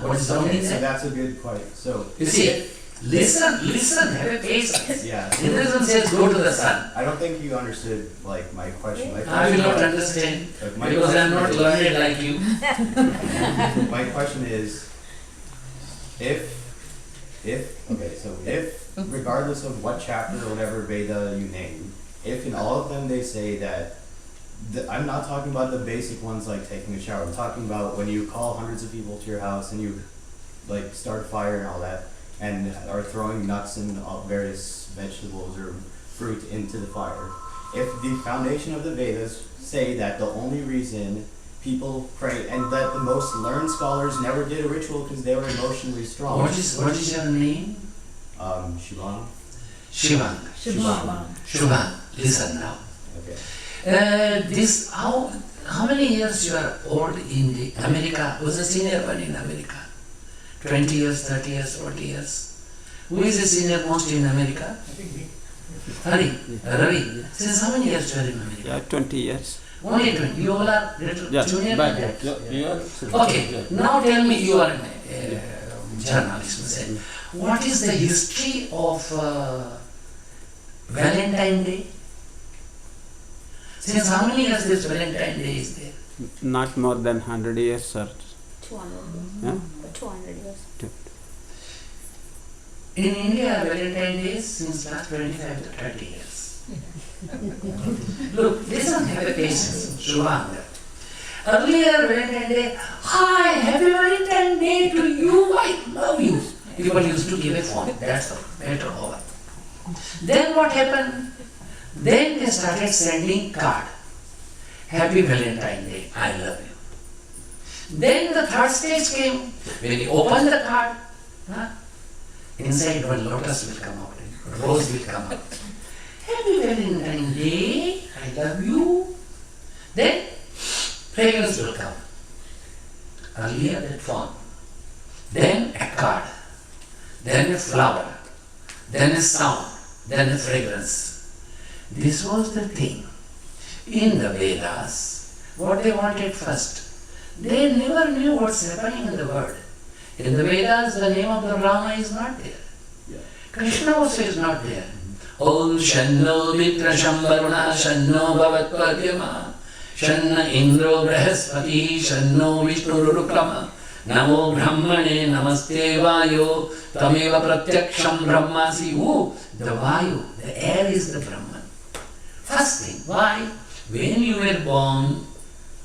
What is wrong in so that? that's a good point. So You see, listen, have a patience. yeah. Hinduism says go to the sun. I don't think you understood like my question. My I will question not understand my because I am not question learned like you. is- My question is, if regardless of what chapter or whatever Veda you name, if in all of them they say that, I'm not talking about the basic ones like taking a shower. I'm talking about when you call hundreds of people to your house and you like start fire and all that, and are throwing nuts and various vegetables or fruit into the fire. If the foundation of the Vedas say that the only reason people pray and that the most learned scholars never did a ritual because they were emotionally strong. What is your name? Shivang. Shivang. Shivang. Listen now. Okay. This how many years you are old in the America? Who's the senior one in America? 20 years, 30 years, 40 years. Who is the senior most in America? Ravi. Since how many years you are in America? Yeah, 20 years. Only 20. You all are little Yeah, junior but than that. you are. Okay, now tell me, you are a journalist. What is the history of Valentine Day? Since how many years this Valentine Day is there? Not more than 100 years, sir. 200 Yeah? 200 years. In India, Valentine Day is since last 25 to 30 years. Look, listen, have a patience, Shubhanga. Earlier Valentine Day, hi, happy Valentine Day to you, I love you. People used to give a phone, that's all, better over. Then what happened? Then they started sending card. Happy Valentine Day, I love you. Then the third stage came, when you open the card, inside one lotus will come out, rose will come out. Happy Valentine Day, I love you. Then fragrance will come. Earlier that form. Then a card. Then a flower. Then a sound. Then a fragrance. This was the thing. In the Vedas, what they wanted first, they never knew what's happening in the world. In the Vedas, the name of the Rama is not there. Krishna also is not there. Om Shanno Mitra Shambaruna Shanno Bhavat Padyama Shanna Indro Brahaspati Shanno Vishnu Rukrama Namo Brahmane Namaste Vayo Tameva Pratyaksham Brahmasi. Who? The Vayu, the air is the Brahman. First thing, why? When you were born,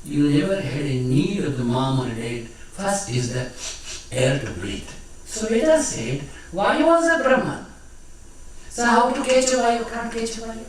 you never had a need of the mom or dad. First is the air to breathe. So Veda said, Vayu was a Brahman. So how to catch a Vayu? Can't catch a Vayu.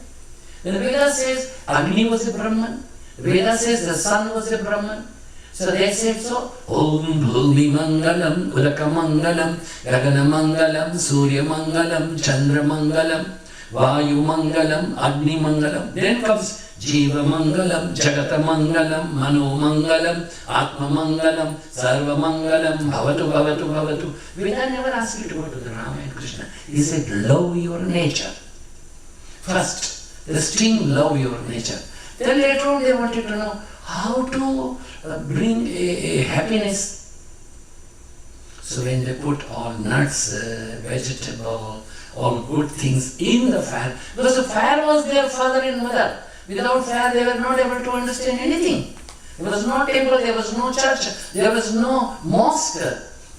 When Veda says Agni was a Brahman, Veda says the sun was a Brahman. So they said so, Om Bhumi Mangalam, Ulaka Mangalam, Gagana Mangalam, Surya Mangalam, Chandra Mangalam. Vayu Mangalam, Agni Mangalam. Then comes Jiva Mangalam, Jagata Mangalam, Mano Mangalam, Atma Mangalam, Sarva Mangalam, Bhavatu Bhavatu Bhavatu. Veda never asked you to go to the Rama and Krishna. He said, love your nature. First, the string, love your nature. Then later on they wanted to know how to bring a happiness. So when they put all nuts, vegetable, all good things in the fire, because the fire was their father and mother. Without fire they were not able to understand anything. There was no temple, there was no church, there was no mosque.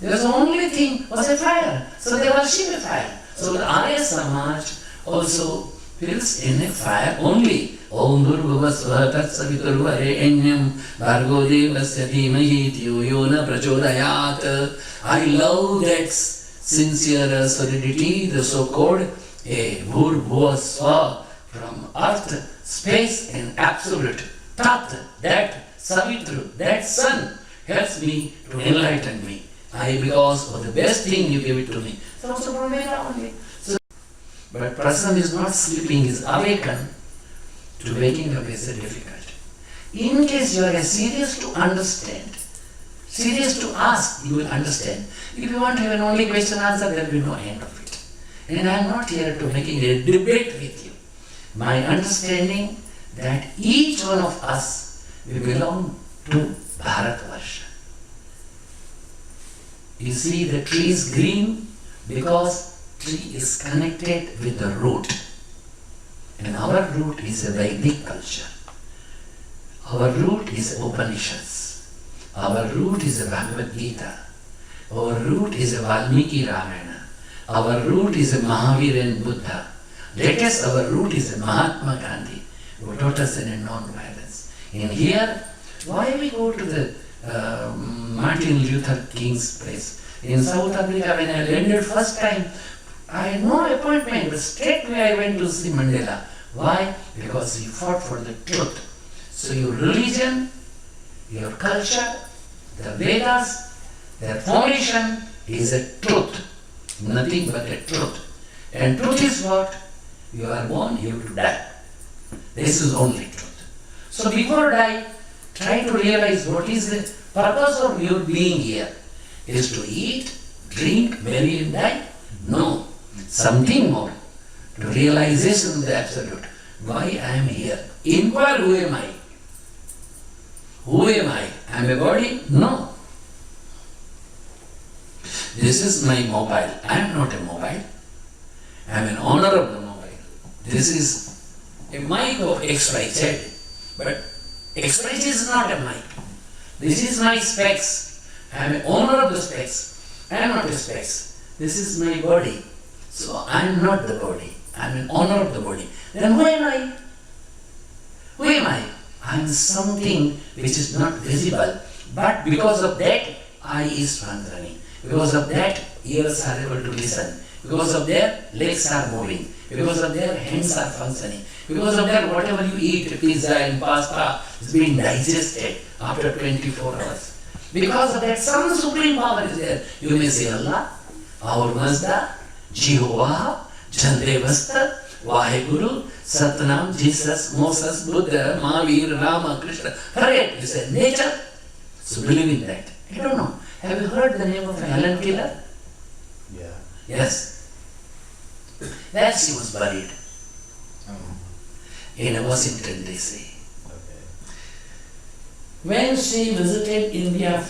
There was the only thing was a fire. So they worship a fire. So the Arya Samaj also fills in a fire only. Om Durva Svatat Saviturvarenyam Bhargo Devasya Dhimahi Dhiyo Yona Prachodayat. I love that sincere solidity, the so-called Bhur Bhuva Sva, from earth, space and absolute. Tat, that Savitru, that sun, helps me to enlighten me. Because of the best thing you give it to me. So also from Veda only. So, but person is not sleeping, is awakened. To waking up is difficult. In case you are serious to understand, serious to ask, you will understand. If you want to have an only question answer, there will be no end of it. And I am not here to making a debate with you. My understanding that each one of us, we belong to Bharatvarsha. You see the tree is green because tree is connected with the root. And our root is a Vedic culture. Our root is Upanishads. Our root is a Bhagavad Gita. Our root is a Valmiki Ramayana. Our root is a Mahavir and Buddha. Latest, our root is a Mahatma Gandhi, who taught us in non-violence. In here, why we go to the Martin Luther King's place? In South Africa, when I landed first time, I had no appointment, but straight away I went to see Mandela. Why? Because he fought for the truth. So your religion, your culture, the Vedas, their foundation is a truth. Nothing but a truth. And truth is what? You are born, you have to die. This is only truth. So before die, try to realize what is the purpose of your being here. Is to eat, drink, marry and die? No. Something more, to realization of the absolute. Why I am here? Inquire, who am I? Who am I? I am a body? No. This is my mobile. I am not a mobile. I am an owner of the mobile. This is a mic of XYZ. But XYZ is not a mic. This is my specs. I am an owner of the specs. I am not a specs. This is my body. So I am not the body. I am an owner of the body. Then who am I? Who am I? I am something which is not visible. But because of that, eye is functioning. Because of that, ears are able to listen. Because of that, legs are moving. Because of that, hands are functioning. Because of that, whatever you eat, pizza and pasta, is being digested after 24 hours. Because of that, some supreme power is there. You may say Allah, our Mazda, Jehovah, Chandrevasta, Vaheguru, Satnam, Jesus, Moses, Buddha, Mahavir, Rama, Krishna. Forget, you say nature. So believe in that. I don't know. Have you heard the name of Helen Keller? Yeah. Yes. Where she was buried? In Washington DC. Okay. When she visited India,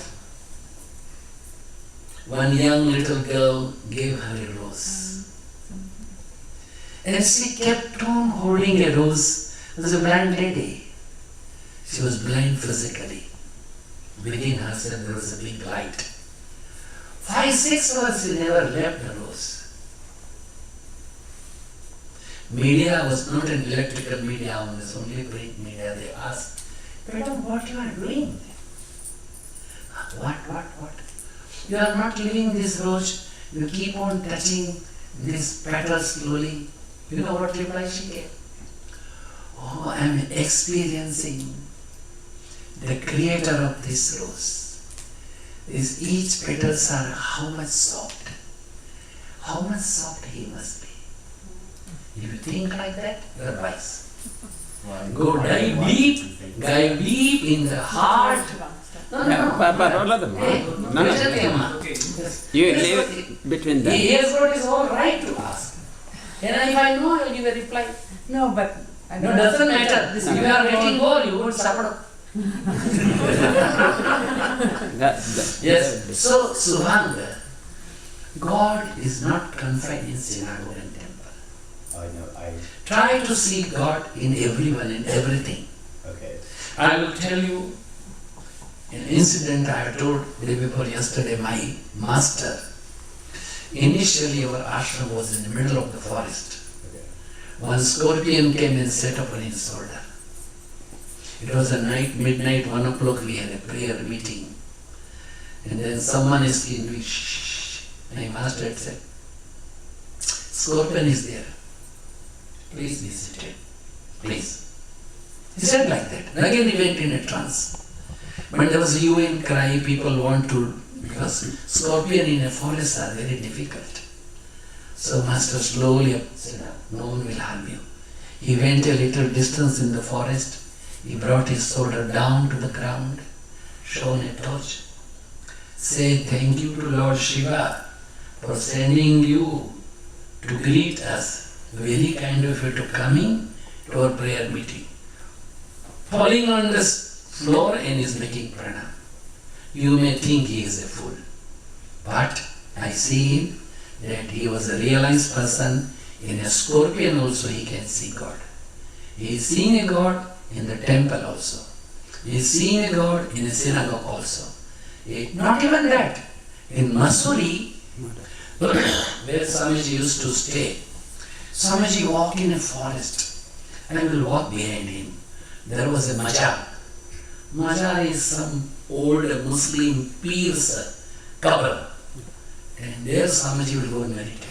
one young little girl gave her a rose. And she kept on holding a rose. It was a blind lady. She was blind physically. Within herself there was a big light. 5-6 hours she never left the rose. Media was not an electrical media, it was only print media. They asked, Madam, what you are doing? What? You are not leaving this rose, you keep on touching this petal slowly. You know what reply she gave? Oh, I am experiencing the creator of this rose. Each petals are how much soft he must be. If you think like that, you are wise. Go dive deep in the heart. Hey, No. You leave between them. he has got his whole right to ask. And if I know, I will give a reply. No, but I No, don't doesn't matter. This If you are getting more, you won't suffer. Yes. So, Subhanga, God is not confined in synagogue and temple. I know, Try to see God in everyone and everything. okay. I will tell you an incident I told day before yesterday. My master, initially our ashram was in the middle of the forest. Okay. One scorpion came and sat upon his shoulder. It was a night, midnight, 1 o'clock, we had a prayer meeting. And then someone is in me, shh. My master had said, scorpion is there. Please be seated. Please. He said like that. And again he went in a trance. But there was a hue and cry, people want to, because scorpion in a forest are very difficult. So master slowly said, no one will harm you. He went a little distance in the forest. He brought his shoulder down to the ground, shone a torch, said thank you to Lord Shiva for sending you to greet us. Very kind of you to coming to our prayer meeting. Falling on the floor and is making pranam. You may think he is a fool, but I see him that he was a realized person. In a scorpion also he can see God. He is seeing a God in the temple also. He is seeing a God in a synagogue also. Not even that. In Masuri, where Swamiji used to stay, Swamiji walked in a forest and I will walk behind him. There was a Majar. Majar is some old Muslim peer's cover. And there Swamiji will go and meditate.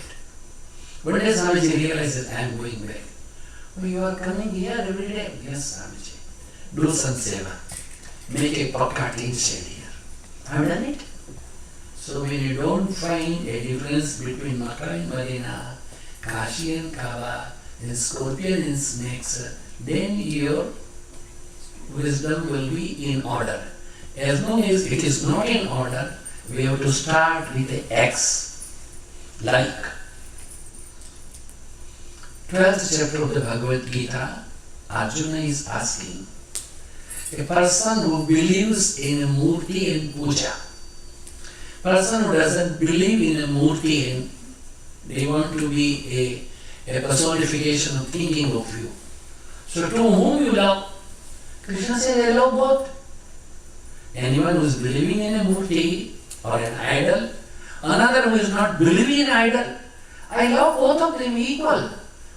One day Swamiji realizes, I am going back. Oh, you are coming here every day? Yes, Swamiji. Do some seva. Make a pakka tea shed here. I have done it. So when you don't find a difference between Makkah and Medina, Kashi and Kaaba, and scorpion and snakes, then your wisdom will be in order. As long as it is not in order, we have to start with the X. Like 12th chapter of the Bhagavad Gita, Arjuna is asking, a person who believes in a murti and puja, person who doesn't believe in a murti and they want to be a personification of thinking of you. So to whom you love? Krishna says, I love both. Anyone who is believing in a murti or an idol, another who is not believing in idol, I love both of them equal.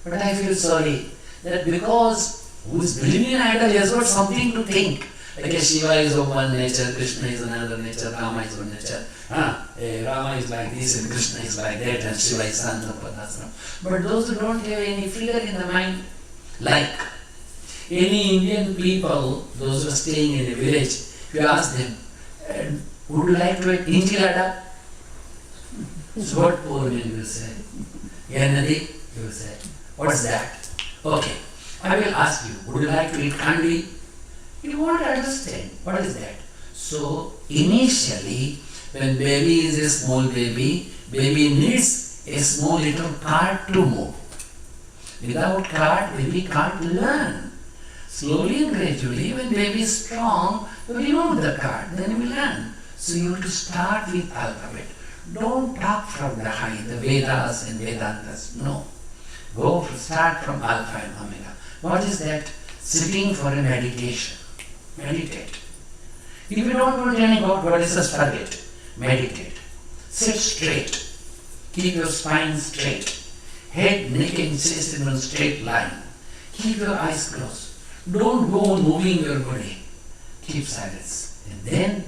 But I feel sorry that because who is believing in idol has got something to think. Like Shiva is of one nature, Krishna is another nature, Rama is one nature. Rama is like this and Krishna is like that and Shiva is Santa Padasana. But those who don't have any figure in the mind, like any Indian people, those who are staying in a village, if you ask them, would you like to eat inchilada? So what poor man will say? Yanadi, he will say. What's that? Okay, I will ask you, would you like to eat kandi? You won't understand. What is that? So, initially, when baby is a small baby, baby needs a small little cart to move. Without cart, baby can't learn. Slowly and gradually, when baby is strong, we remove the cart, then we learn. So you have to start with alphabet. Don't talk from the high, the Vedas and Vedantas. No. Start from Alpha and Omega. What is that? Sitting for a meditation. Meditate. If you don't want any God is just forget. Meditate. Sit straight. Keep your spine straight. Head, neck and chest in one straight line. Keep your eyes closed. Don't go on moving your body. Keep silence. And then,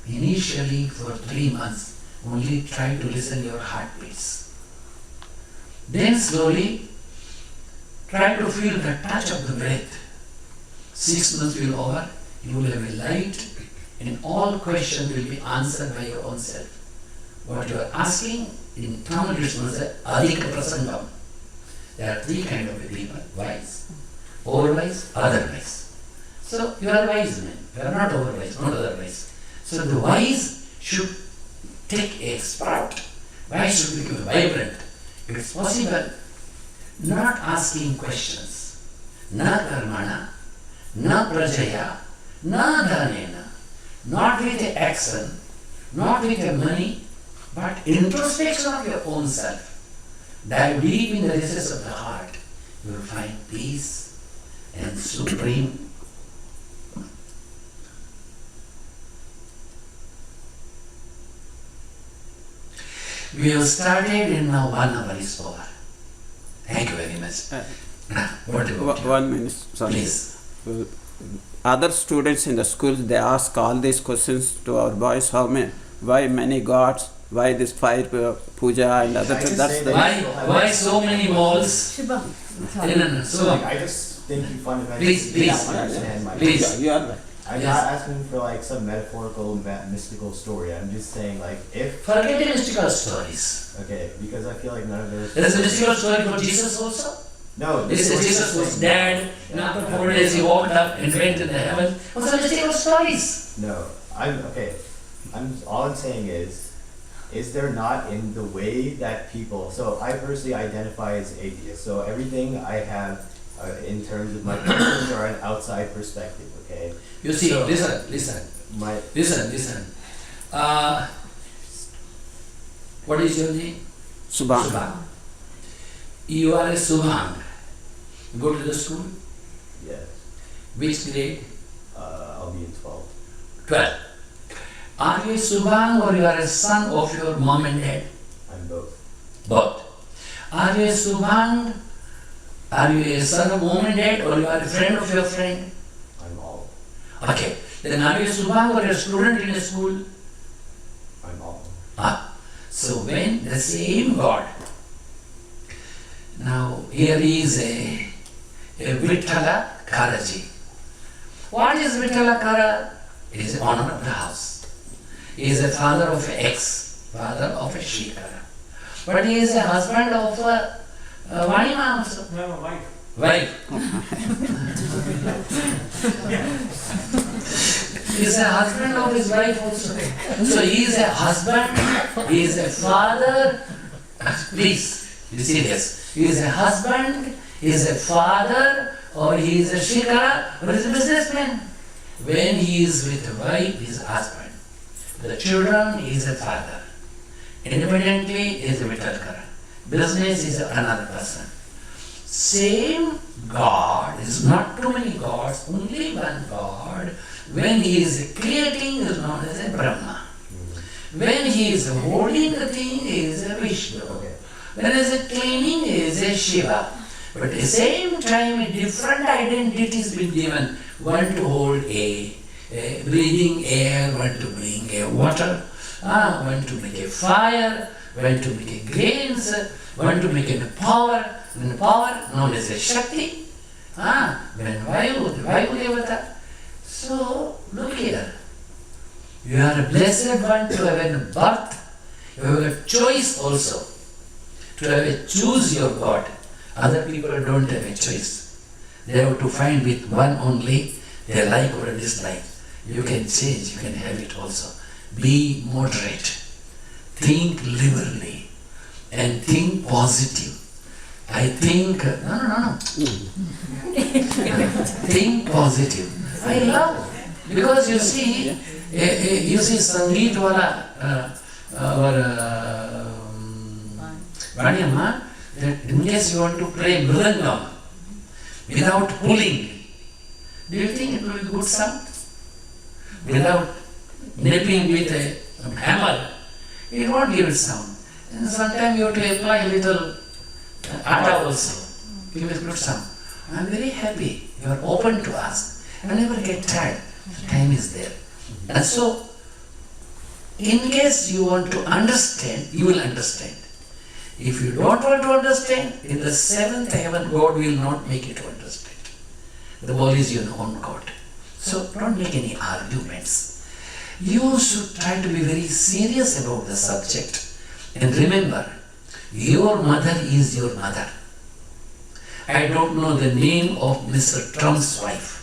initially for 3 months, only try to listen your heartbeats. Then slowly, try to feel the touch of the breath. 6 months will over, you will have a light and all questions will be answered by your own self. What you are asking in Tamil is Adhika Prasangam. There are three kinds of people: wise, overwise, otherwise. So you are wise men. You are not overwise, not otherwise. So the wise should take a sprout. Wise should become vibrant. If it's possible, not asking questions. Na karmana, na prajaya, na dhanena. Not with a action, not with a money, but introspection of your own self. Dive deep in the recesses of the heart. You will find peace and supreme. We have started and now 1 hour is over. Thank you very much. What about you? 1 minute, sorry. Please. Other students in the schools, they ask all these questions to our boys. Why many gods? Why this fire puja and other I just things? That's say the that- Why so many malls? Shiva. No. So, Like, I just think you fundamentally Please, don't understand my please. point. You are right. I'm Yes. not asking for like some metaphorical, mystical story. I'm just saying like if forget the mystical stories. okay, because I feel like none of those. There is a mystical story for Jesus also. No, This is is Jesus was dead, and after 4 days he walked up and went into heaven. What's the mystical stories? No, I'm okay. All I'm saying is there not in the way that people? So I personally identify as atheist. So everything I have in terms of my questions are an outside perspective. Okay. You see, So- listen. My Listen. What is your name? Subhan. You are a Subhang. You go to the school? yes. Which grade? I'll be in 12. 12. Are you a Subhang or you are a son of your mom and dad? I'm both. Both. Are you a Subhang? Are you a son of mom and dad or you are a friend of your friend? I'm all. Okay. Then are you a Subhang or a student in a school? I'm all. So when the same God, now here is a Vithala Karaji. What is Vithala Kara? It is the owner of the house. He is a father of X, father of a Shikara. But he is a husband of a Vanima also. No, my wife. Wife. He is a husband of his wife also. So he is a husband, he is a father. Please, be serious. He is a husband, he is a father, or he is a shikara, or he is a businessman. When he is with a wife, he is a husband. The children, he is a father. Independently, he is a vitalkara. Business is another person. Same God, is not too many gods, only one God. When he is creating, is known as a Brahma. When he is holding the thing, he is a Vishnu. Okay. When he is cleaning, he is a Shiva. But at the same time, different identities been given. One to hold a breathing air, one to bring a water, one to make a fire, one to make a grains, one to make a power. When power, known as a Shakti. When Vayu, the Vayu Devata. So, look here. You are a blessed one to have a birth. You have a choice also. To have a choose your God. Other people don't have a choice. They have to find with one only their like or dislike. You can change, you can have it also. Be moderate. Think liberally. And think positive. I think, no. Think positive. I love. Because you see Sangeet wala, our Vanyamma, that in case you want to play mridangam without pulling, do you think it will be good sound? Without nipping with a hammer, it won't give it sound. And sometimes you have to apply a little atta also, give it good sound. I am very happy you are open to ask. I never get tired. Time is there. And so, in case you want to understand, you will understand. If you don't want to understand, in the seventh heaven, God will not make you to understand. The ball is your own God. So don't make any arguments. You should try to be very serious about the subject. And remember, your mother is your mother. I don't know the name of Mr. Trump's wife.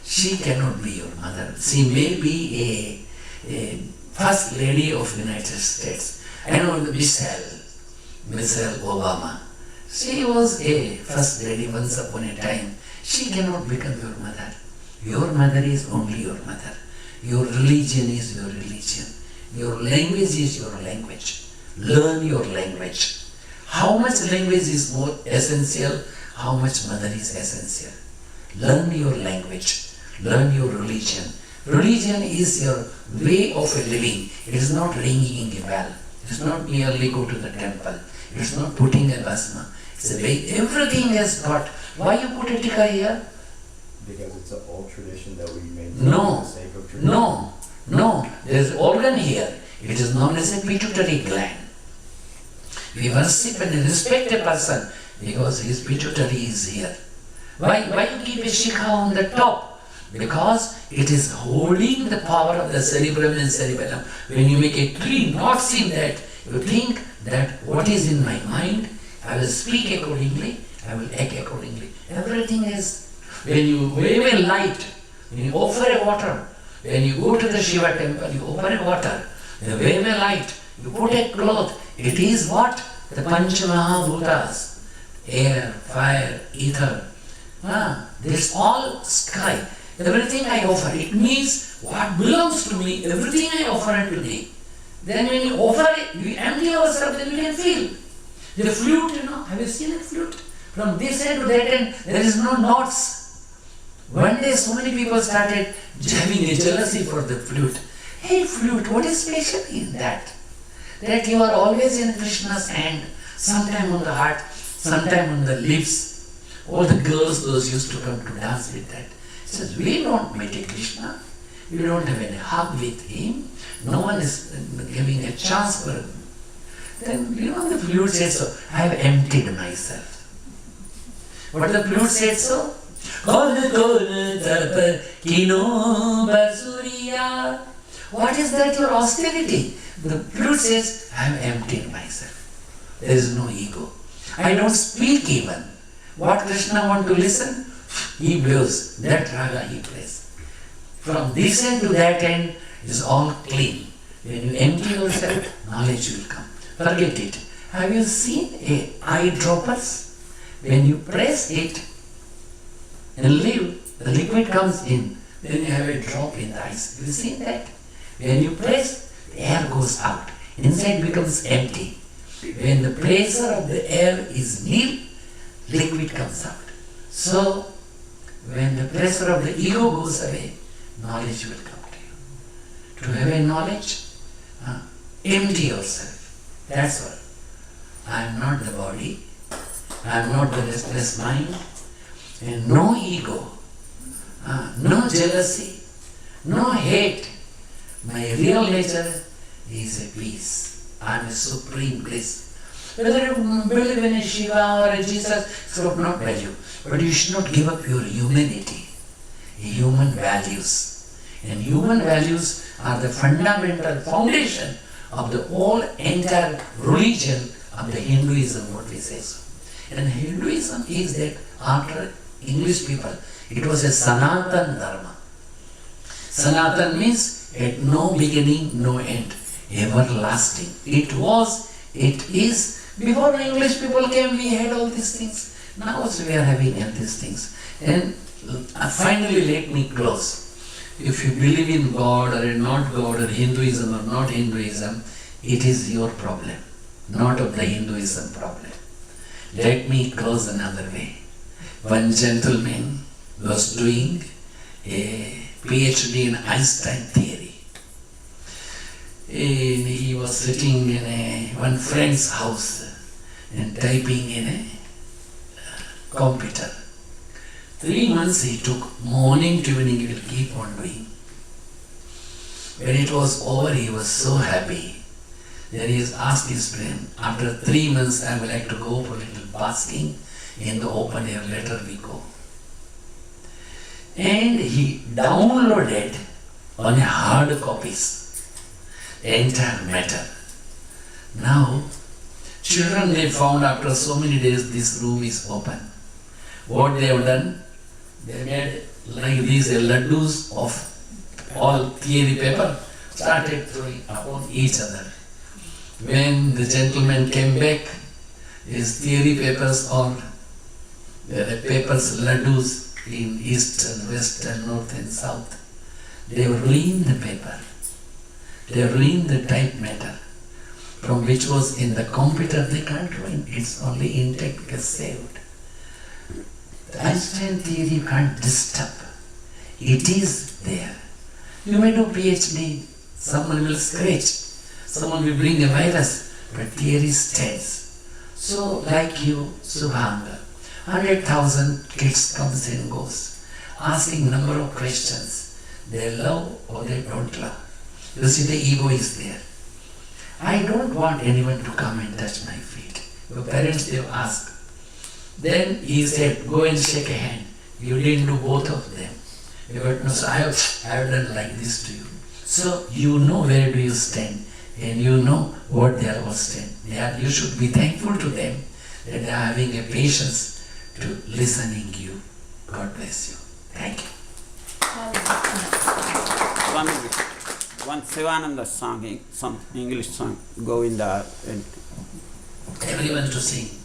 She cannot be your mother. She may be a first lady of United States. I know Michelle Obama. She was a first lady once upon a time. She cannot become your mother. Your mother is only your mother. Your religion is your religion. Your language is your language. Learn your language. How much language is more essential? How much mother is essential? Learn your language. Learn your religion. Religion is your way of living. It is not ringing a bell. It is not merely go to the temple. It is not putting a basma. It's a way. Everything has got. Why you put a tikka here? Because it's an old tradition that we maintain No. for the sake of tradition. No. There is organ here. It is known as a pituitary gland. We worship and respect a person because his pituitary is here. Why you keep a shikha on the top? Because it is holding the power of the cerebrum and cerebellum. When you make a tree knots in that, you think that what is in my mind, I will speak accordingly, I will act accordingly. Everything is, when you wave a light, when you offer a water, when you go to the Shiva temple, you offer a water, you wave a light, you put a cloth, it is what? The Pancha Mahabhutas, air, fire, ether. This all sky. Everything I offer, it means what belongs to me, everything I offer unto thee. Then when you offer it, we empty ourselves, then we can feel. The flute, have you seen a flute? From this end to that end, there is no knots. One day so many people started having a jealousy for the flute. Hey flute, what is special in that? That you are always in Krishna's hand, sometime on the heart, sometime on the lips. All the girls, those used to come to dance with that. He says, we don't meet a Krishna. We don't have any hug with him. No one is giving a chance for him. Then, the flute said so. I have emptied myself. What the flute said so? What is that, your austerity? The flute says, I have emptied myself. There is no ego. I don't speak even. What Krishna wants to listen, he blows. That raga he plays. From this end to that end is all clean. When you empty yourself, knowledge will come. Forget it. Have you seen a eyedroppers? When you press it and leave, the liquid comes in. Then you have a drop in the eyes. Have you seen that? When you press, the air goes out. Inside becomes empty. When the pressure of the air is nil, liquid comes out. So, when the pressure of the ego goes away, knowledge will come to you. To have a knowledge, empty yourself. That's all. I am not the body. I am not the restless mind. And no ego, no jealousy, no hate. My real nature is a peace. I am a supreme bliss. Whether you believe in a Shiva or a Jesus, it's of no value. But you should not give up your humanity, human values. And human values are the fundamental foundation of the whole entire religion of the Hinduism, what we say so. And Hinduism is that after English people, it was a Sanatan Dharma. Sanatan means at no beginning, no end, everlasting. It was, it is. Before the English people came, we had all these things. Now also we are having all these things. And finally, let me close. If you believe in God or not God or Hinduism or not Hinduism, it is your problem, not of the Hinduism problem. Let me close another way. One gentleman was doing a PhD in Einstein theory. And he was sitting in one friend's house and typing in a computer. 3 months he took, morning to evening he will keep on doing. When it was over, he was so happy. Then he asked his friend, after 3 months I would like to go for a little basking in the open air, later we go. And he downloaded on a hard copies the entire matter. Now, children, they found after so many days this room is open. what they have done, they made like these laddus of all theory paper, started throwing upon each other. When the gentleman came back, his theory papers or papers laddus in east and west and north and south, they ruined the paper. They ruined the type matter from which was in the computer. They can't ruin. It's only intact, gets saved. The Einstein theory you can't disturb. It is there. You may do PhD, someone will scratch, someone will bring a virus, but theory stands. So like you, Subhanga, 100,000 kids comes and goes, asking number of questions. They love or they don't love. You see, the ego is there. I don't want anyone to come and touch my feet. Your parents, they ask. Then he said, go and shake a hand. You didn't do both of them. You got, no, so I have done like this to you. So you know where do you stand, and you know what they are all stand. You should be thankful to them that they are having a patience to listening you. God bless you. Thank you. One Sivananda song, some English song, Govinda. And everyone to sing.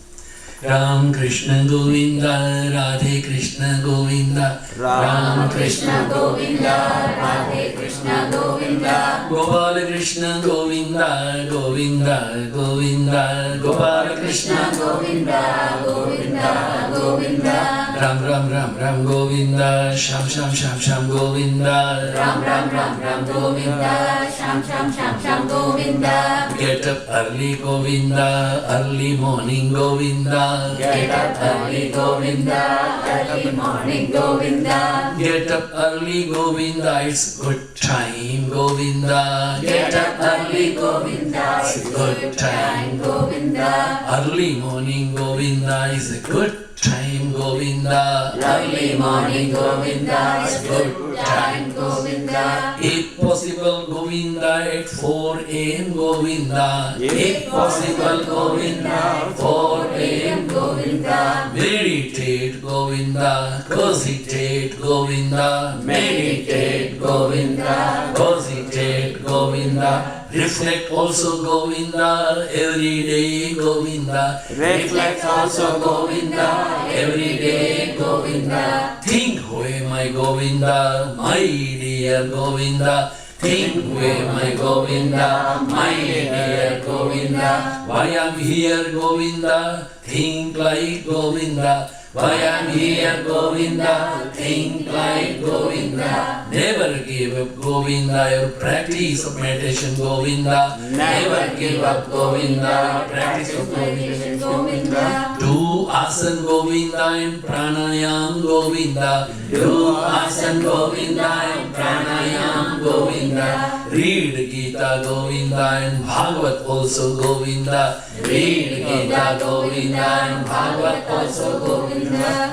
Ram Krishna Govinda, Radhe Krishna Govinda, Ram Krishna Govinda, Radhe Krishna Govinda, Gopala Krishna Govinda, Govinda, Govinda, Gopala Krishna Govinda, Govinda, Govinda, Ram Ram Ram Ram Govinda, Sham Sham Sham Sham Govinda, Ram Ram Ram Ram Govinda, Sham Sham Sham Sham Govinda. Get up early Govinda, early morning Govinda. Get up early Govinda, early morning Govinda. Get up early Govinda, it's good time Govinda. Get up early Govinda, it's good time Govinda. Early morning Govinda is a good time Govinda. Early morning Govinda is a good time Govinda. If possible Govinda at 4 a.m. Govinda. If possible Govinda 4 a.m. Govinda. Meditate Govinda, cogitate Govinda. Meditate Govinda, cogitate Govinda. Reflect also Govinda, every day Govinda. Reflect also Govinda, every day Govinda. Think who am I Govinda, my dear Govinda. Think who am I Govinda, my dear Govinda. Why I'm here Govinda, think like Govinda. Why I'm here Govinda, think like Govinda. Never give up Govinda, your practice of meditation Govinda. Never give up Govinda, practice of meditation Govinda. Do asana Govinda and pranayam Govinda. Do asana Govinda and pranayam Govinda. Read Gita Govinda and Bhagavat also Govinda. Read Gita Govinda and Bhagavat also Govinda.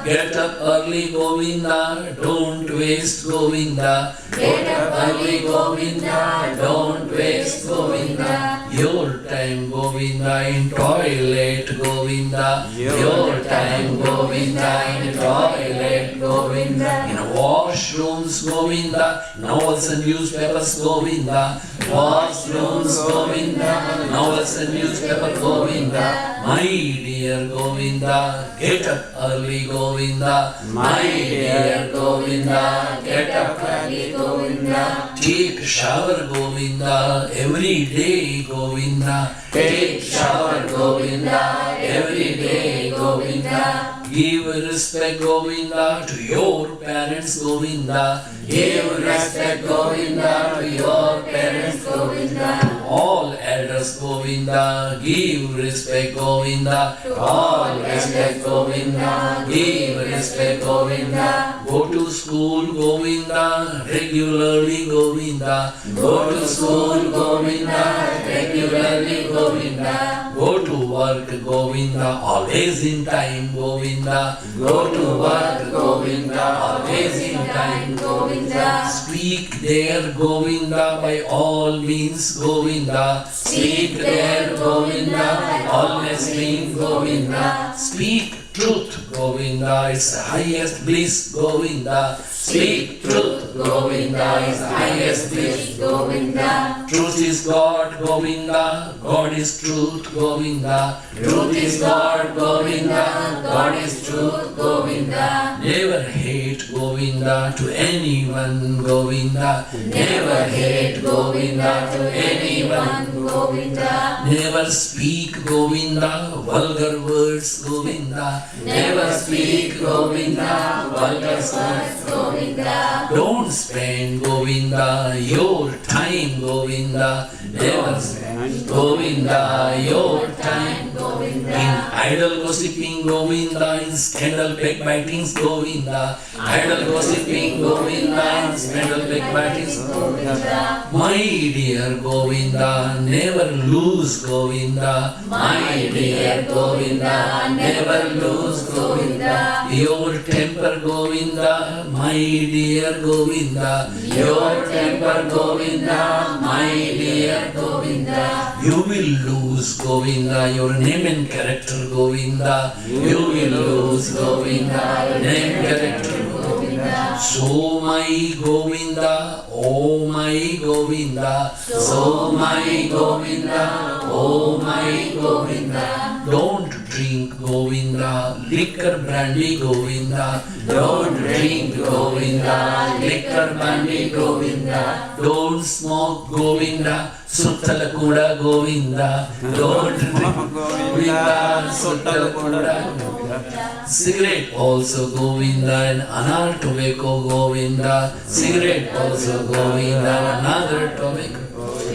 Get up early Govinda, don't waste Govinda. Get up early Govinda, don't waste Govinda. Your time Govinda in toilet Govinda. Your time Govinda in toilet Govinda. In washrooms Govinda, novels and newspapers Govinda. Washrooms Govinda, novels and newspapers Govinda. My dear Govinda, get up early Govinda. My dear Govinda, get up early Govinda. Take shower Govinda, every day Govinda. Take shower Govinda, every day Govinda. Give respect Govinda to your parents Govinda. Give respect Govinda to your parents Govinda. To all elders Govinda. Give respect Govinda. To all respect Govinda. Give respect Govinda. Go to school Govinda, regularly Govinda. Go to school Govinda, regularly Govinda. Go to work Govinda, always in time Govinda. Go to work Govinda, always in time Govinda. Speak there Govinda, by all means Govinda. Speak there Govinda, by all means Govinda. Speak truth, Govinda, it's the highest bliss, Govinda. Speak truth, Govinda, is the highest bliss, Govinda. Truth is God, Govinda, God is truth, Govinda. Truth is God, Govinda, God is truth, Govinda. Never hate, Govinda, to anyone, Govinda. Never hate, Govinda, to anyone, Govinda. Never speak, Govinda, vulgar words, Govinda. Never speak, Govinda, vulgar words, Govinda. Don't spend, Govinda, your time, Govinda. Never spend, Govinda, your time, Govinda. In idle gossiping, Govinda, in scandal backbitings, Govinda. Idle gossiping, Govinda, in scandal backbitings, Govinda. My dear Govinda, never lose, Govinda. My dear Govinda, never lose, Govinda. Your temper, Govinda, my dear Govinda. Your temper, Govinda, my dear Govinda. You will lose, Govinda, your name and character, Govinda. You will lose, Govinda, your name and character, Govinda. So my Govinda, oh my Govinda. So my Govinda, oh my Govinda. Don't drink, Govinda, liquor, brandy, Govinda. Don't drink, Govinda, liquor, brandy, Govinda. Don't smoke, Govinda, suttala kuda, Govinda. Don't drink, Govinda, suttala kuda, Govinda. Cigarette also, Govinda, and another tobacco, Govinda. Cigarette also, Govinda, another tobacco.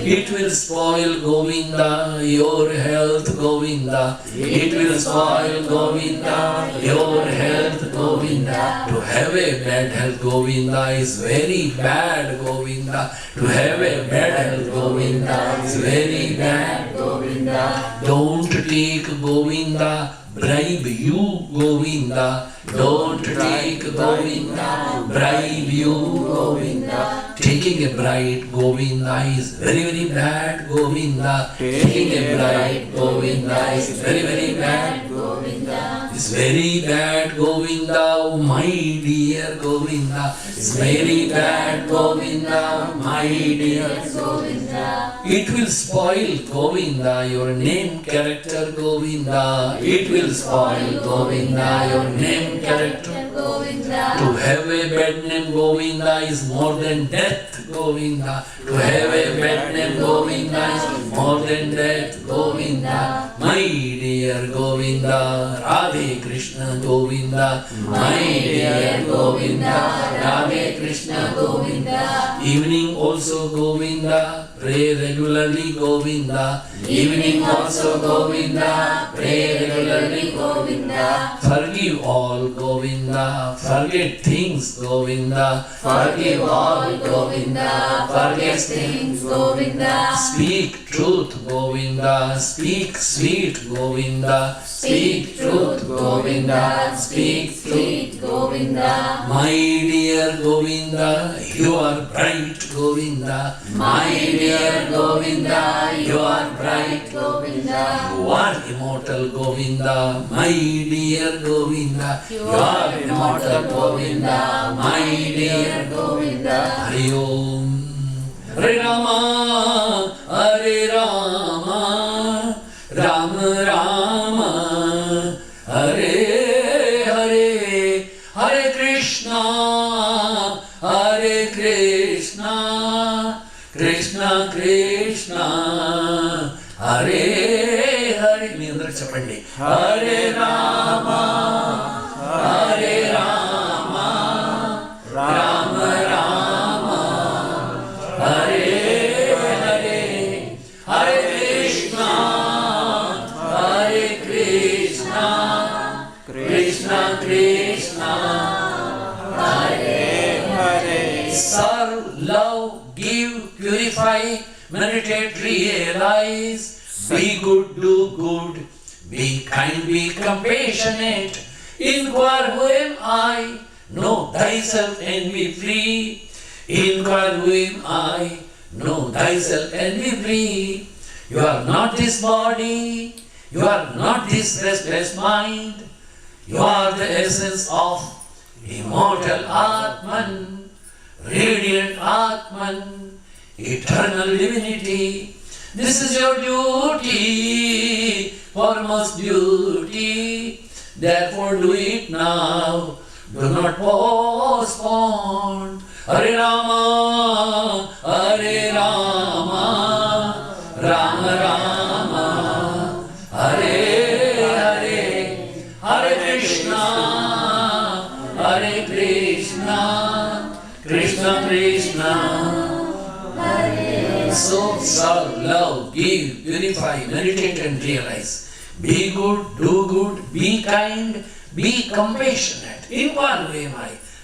It will spoil, Govinda, your health, Govinda. It will spoil, Govinda, your health, Govinda. To have a bad health, Govinda, is very bad, Govinda. To have a bad health, Govinda, is very bad, Govinda. Don't take, Govinda, bribe you, Govinda. Don't take, Govinda, bribe you, Govinda. Taking a bride, Govinda, is very, very bad, Govinda. Taking a bride, Govinda, is very, very bad, Govinda. It's very bad, Govinda, oh my dear Govinda. It's very bad, Govinda, my dear Govinda. It will spoil, Govinda, your name, character, Govinda. It will spoil, Govinda, your name, character, Govinda. To have a bad name, Govinda, is more than death, Govinda. To have a bad name, Govinda, is more than death, Govinda. My dear Govinda, Radhe Krishna Govinda. My dear Govinda, Radhe Krishna Govinda. Evening also, Govinda, pray regularly, Govinda. Evening also, Govinda, pray regularly, Govinda. Forgive all, Govinda, forget things, Govinda. Forgive all, Govinda, forget things, Govinda. Speak truth, Govinda, speak sweet, Govinda. Speak truth, Govinda, speak sweet, Govinda. My dear Govinda, you are bright, Govinda. My dear Govinda, you are bright, Govinda. You are immortal, Govinda. My dear Govinda, you are immortal, Govinda. My dear Govinda. Hari Om. Hare Rama, Hare Rama, Rama Rama, Hare Hare, Hare Krishna, Hare Krishna, Krishna Krishna, Hare Hare. మీ అందరూ చెప్పండి. Hare Rama, Hare Rama, Rama Rama, Hare Hare, Hare Krishna, Hare Krishna, Krishna Krishna, Hare Hare. Serve, love, give, purify, meditate, realize. Be good, do good. Be kind, be compassionate. Inquire who am I? Know thyself and be free. Inquire who am I? Know thyself and be free. You are not this body. You are not this restless mind. You are the essence of immortal Atman, radiant Atman, eternal divinity. This is your duty, foremost duty. Therefore do it now, do not postpone. Hare Rama, Hare Rama, Rama Rama, Hare Hare, Hare Krishna, Hare Krishna, Krishna Krishna. So serve, love, give, unify, meditate and realize. Be good, do good, be kind, be compassionate. In one way,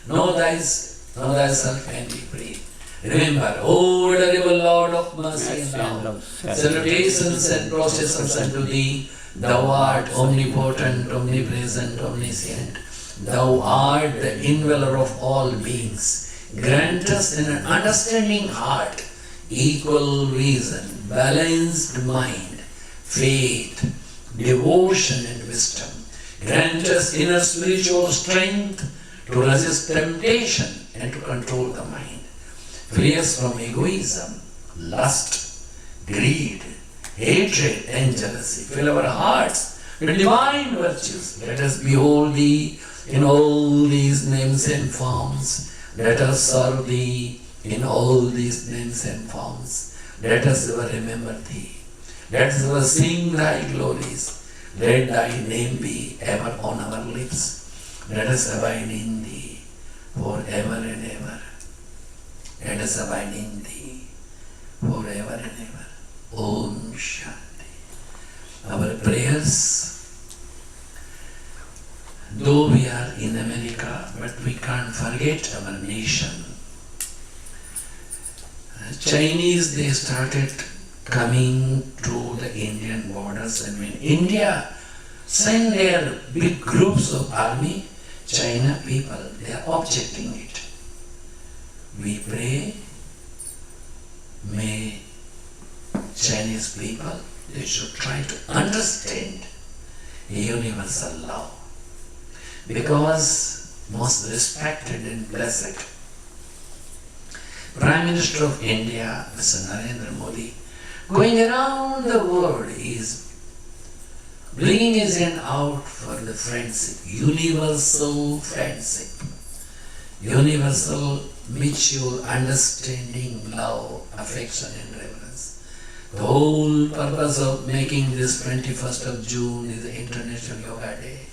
know thyself and be free. Remember, O venerable Lord of mercy and love, salutations and processions unto thee. Thou art omnipotent, omnipresent, omniscient. Thou art the indweller of all beings. Grant us in an understanding heart, equal reason, balanced mind, faith, devotion and wisdom. Grant us inner spiritual strength to resist temptation and to control the mind. Free us from egoism, lust, greed, hatred and jealousy. Fill our hearts with divine virtues. Let us behold Thee in all these names and forms. Let us serve Thee in all these names and forms. Let us ever remember Thee. Let us ever sing Thy glories. Let Thy name be ever on our lips. Let us abide in Thee forever and ever. Let us abide in Thee forever and ever. Om Shanti. Our prayers, though we are in America, but we can't forget our nation. Chinese, they started coming to the Indian borders, and when India sent their big groups of army, China people, they are objecting it. We pray, may Chinese people, they should try to understand universal love. Because most respected and blessed Prime Minister of India, Mr. Narendra Modi, going around the world, is bringing his hand out for the friendship, universal friendship, universal mutual understanding, love, affection and reverence. The whole purpose of making this 21st of June is the International Yoga Day.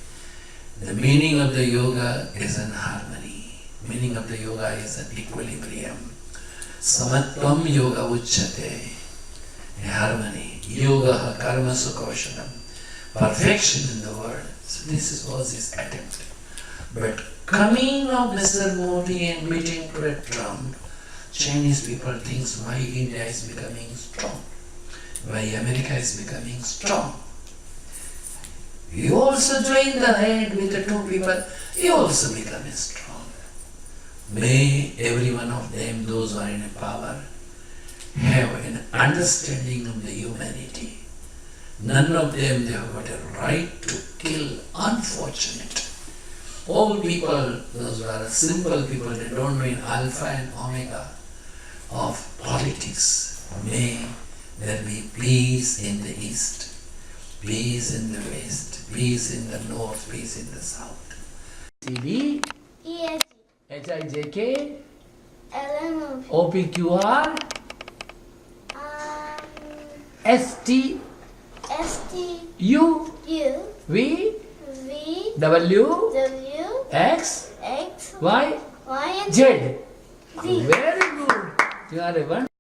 The meaning of the yoga is in harmony. Meaning of the yoga is an equilibrium. Samatvam yoga uchyate. Harmony. Yoga karma sukoshanam. Perfection in the world. So this was his attempt. But coming of Mr. Modi and meeting President Trump, Chinese people think why India is becoming strong, why America is becoming strong. You also join the hand with the two people, you also become strong. May every one of them, those who are in power, have an understanding of the humanity. None of them, they have got a right to kill unfortunate. All people, those who are simple people, they don't know in alpha and omega of politics. May there be peace in the east, peace in the west, peace in the north, peace in the south. CD, ESG, HIJK, LMO, OPQR, ST, ST, U, U, V, V, W, W, X, X, Y, Y, and Z. Z. Very good. You are a one.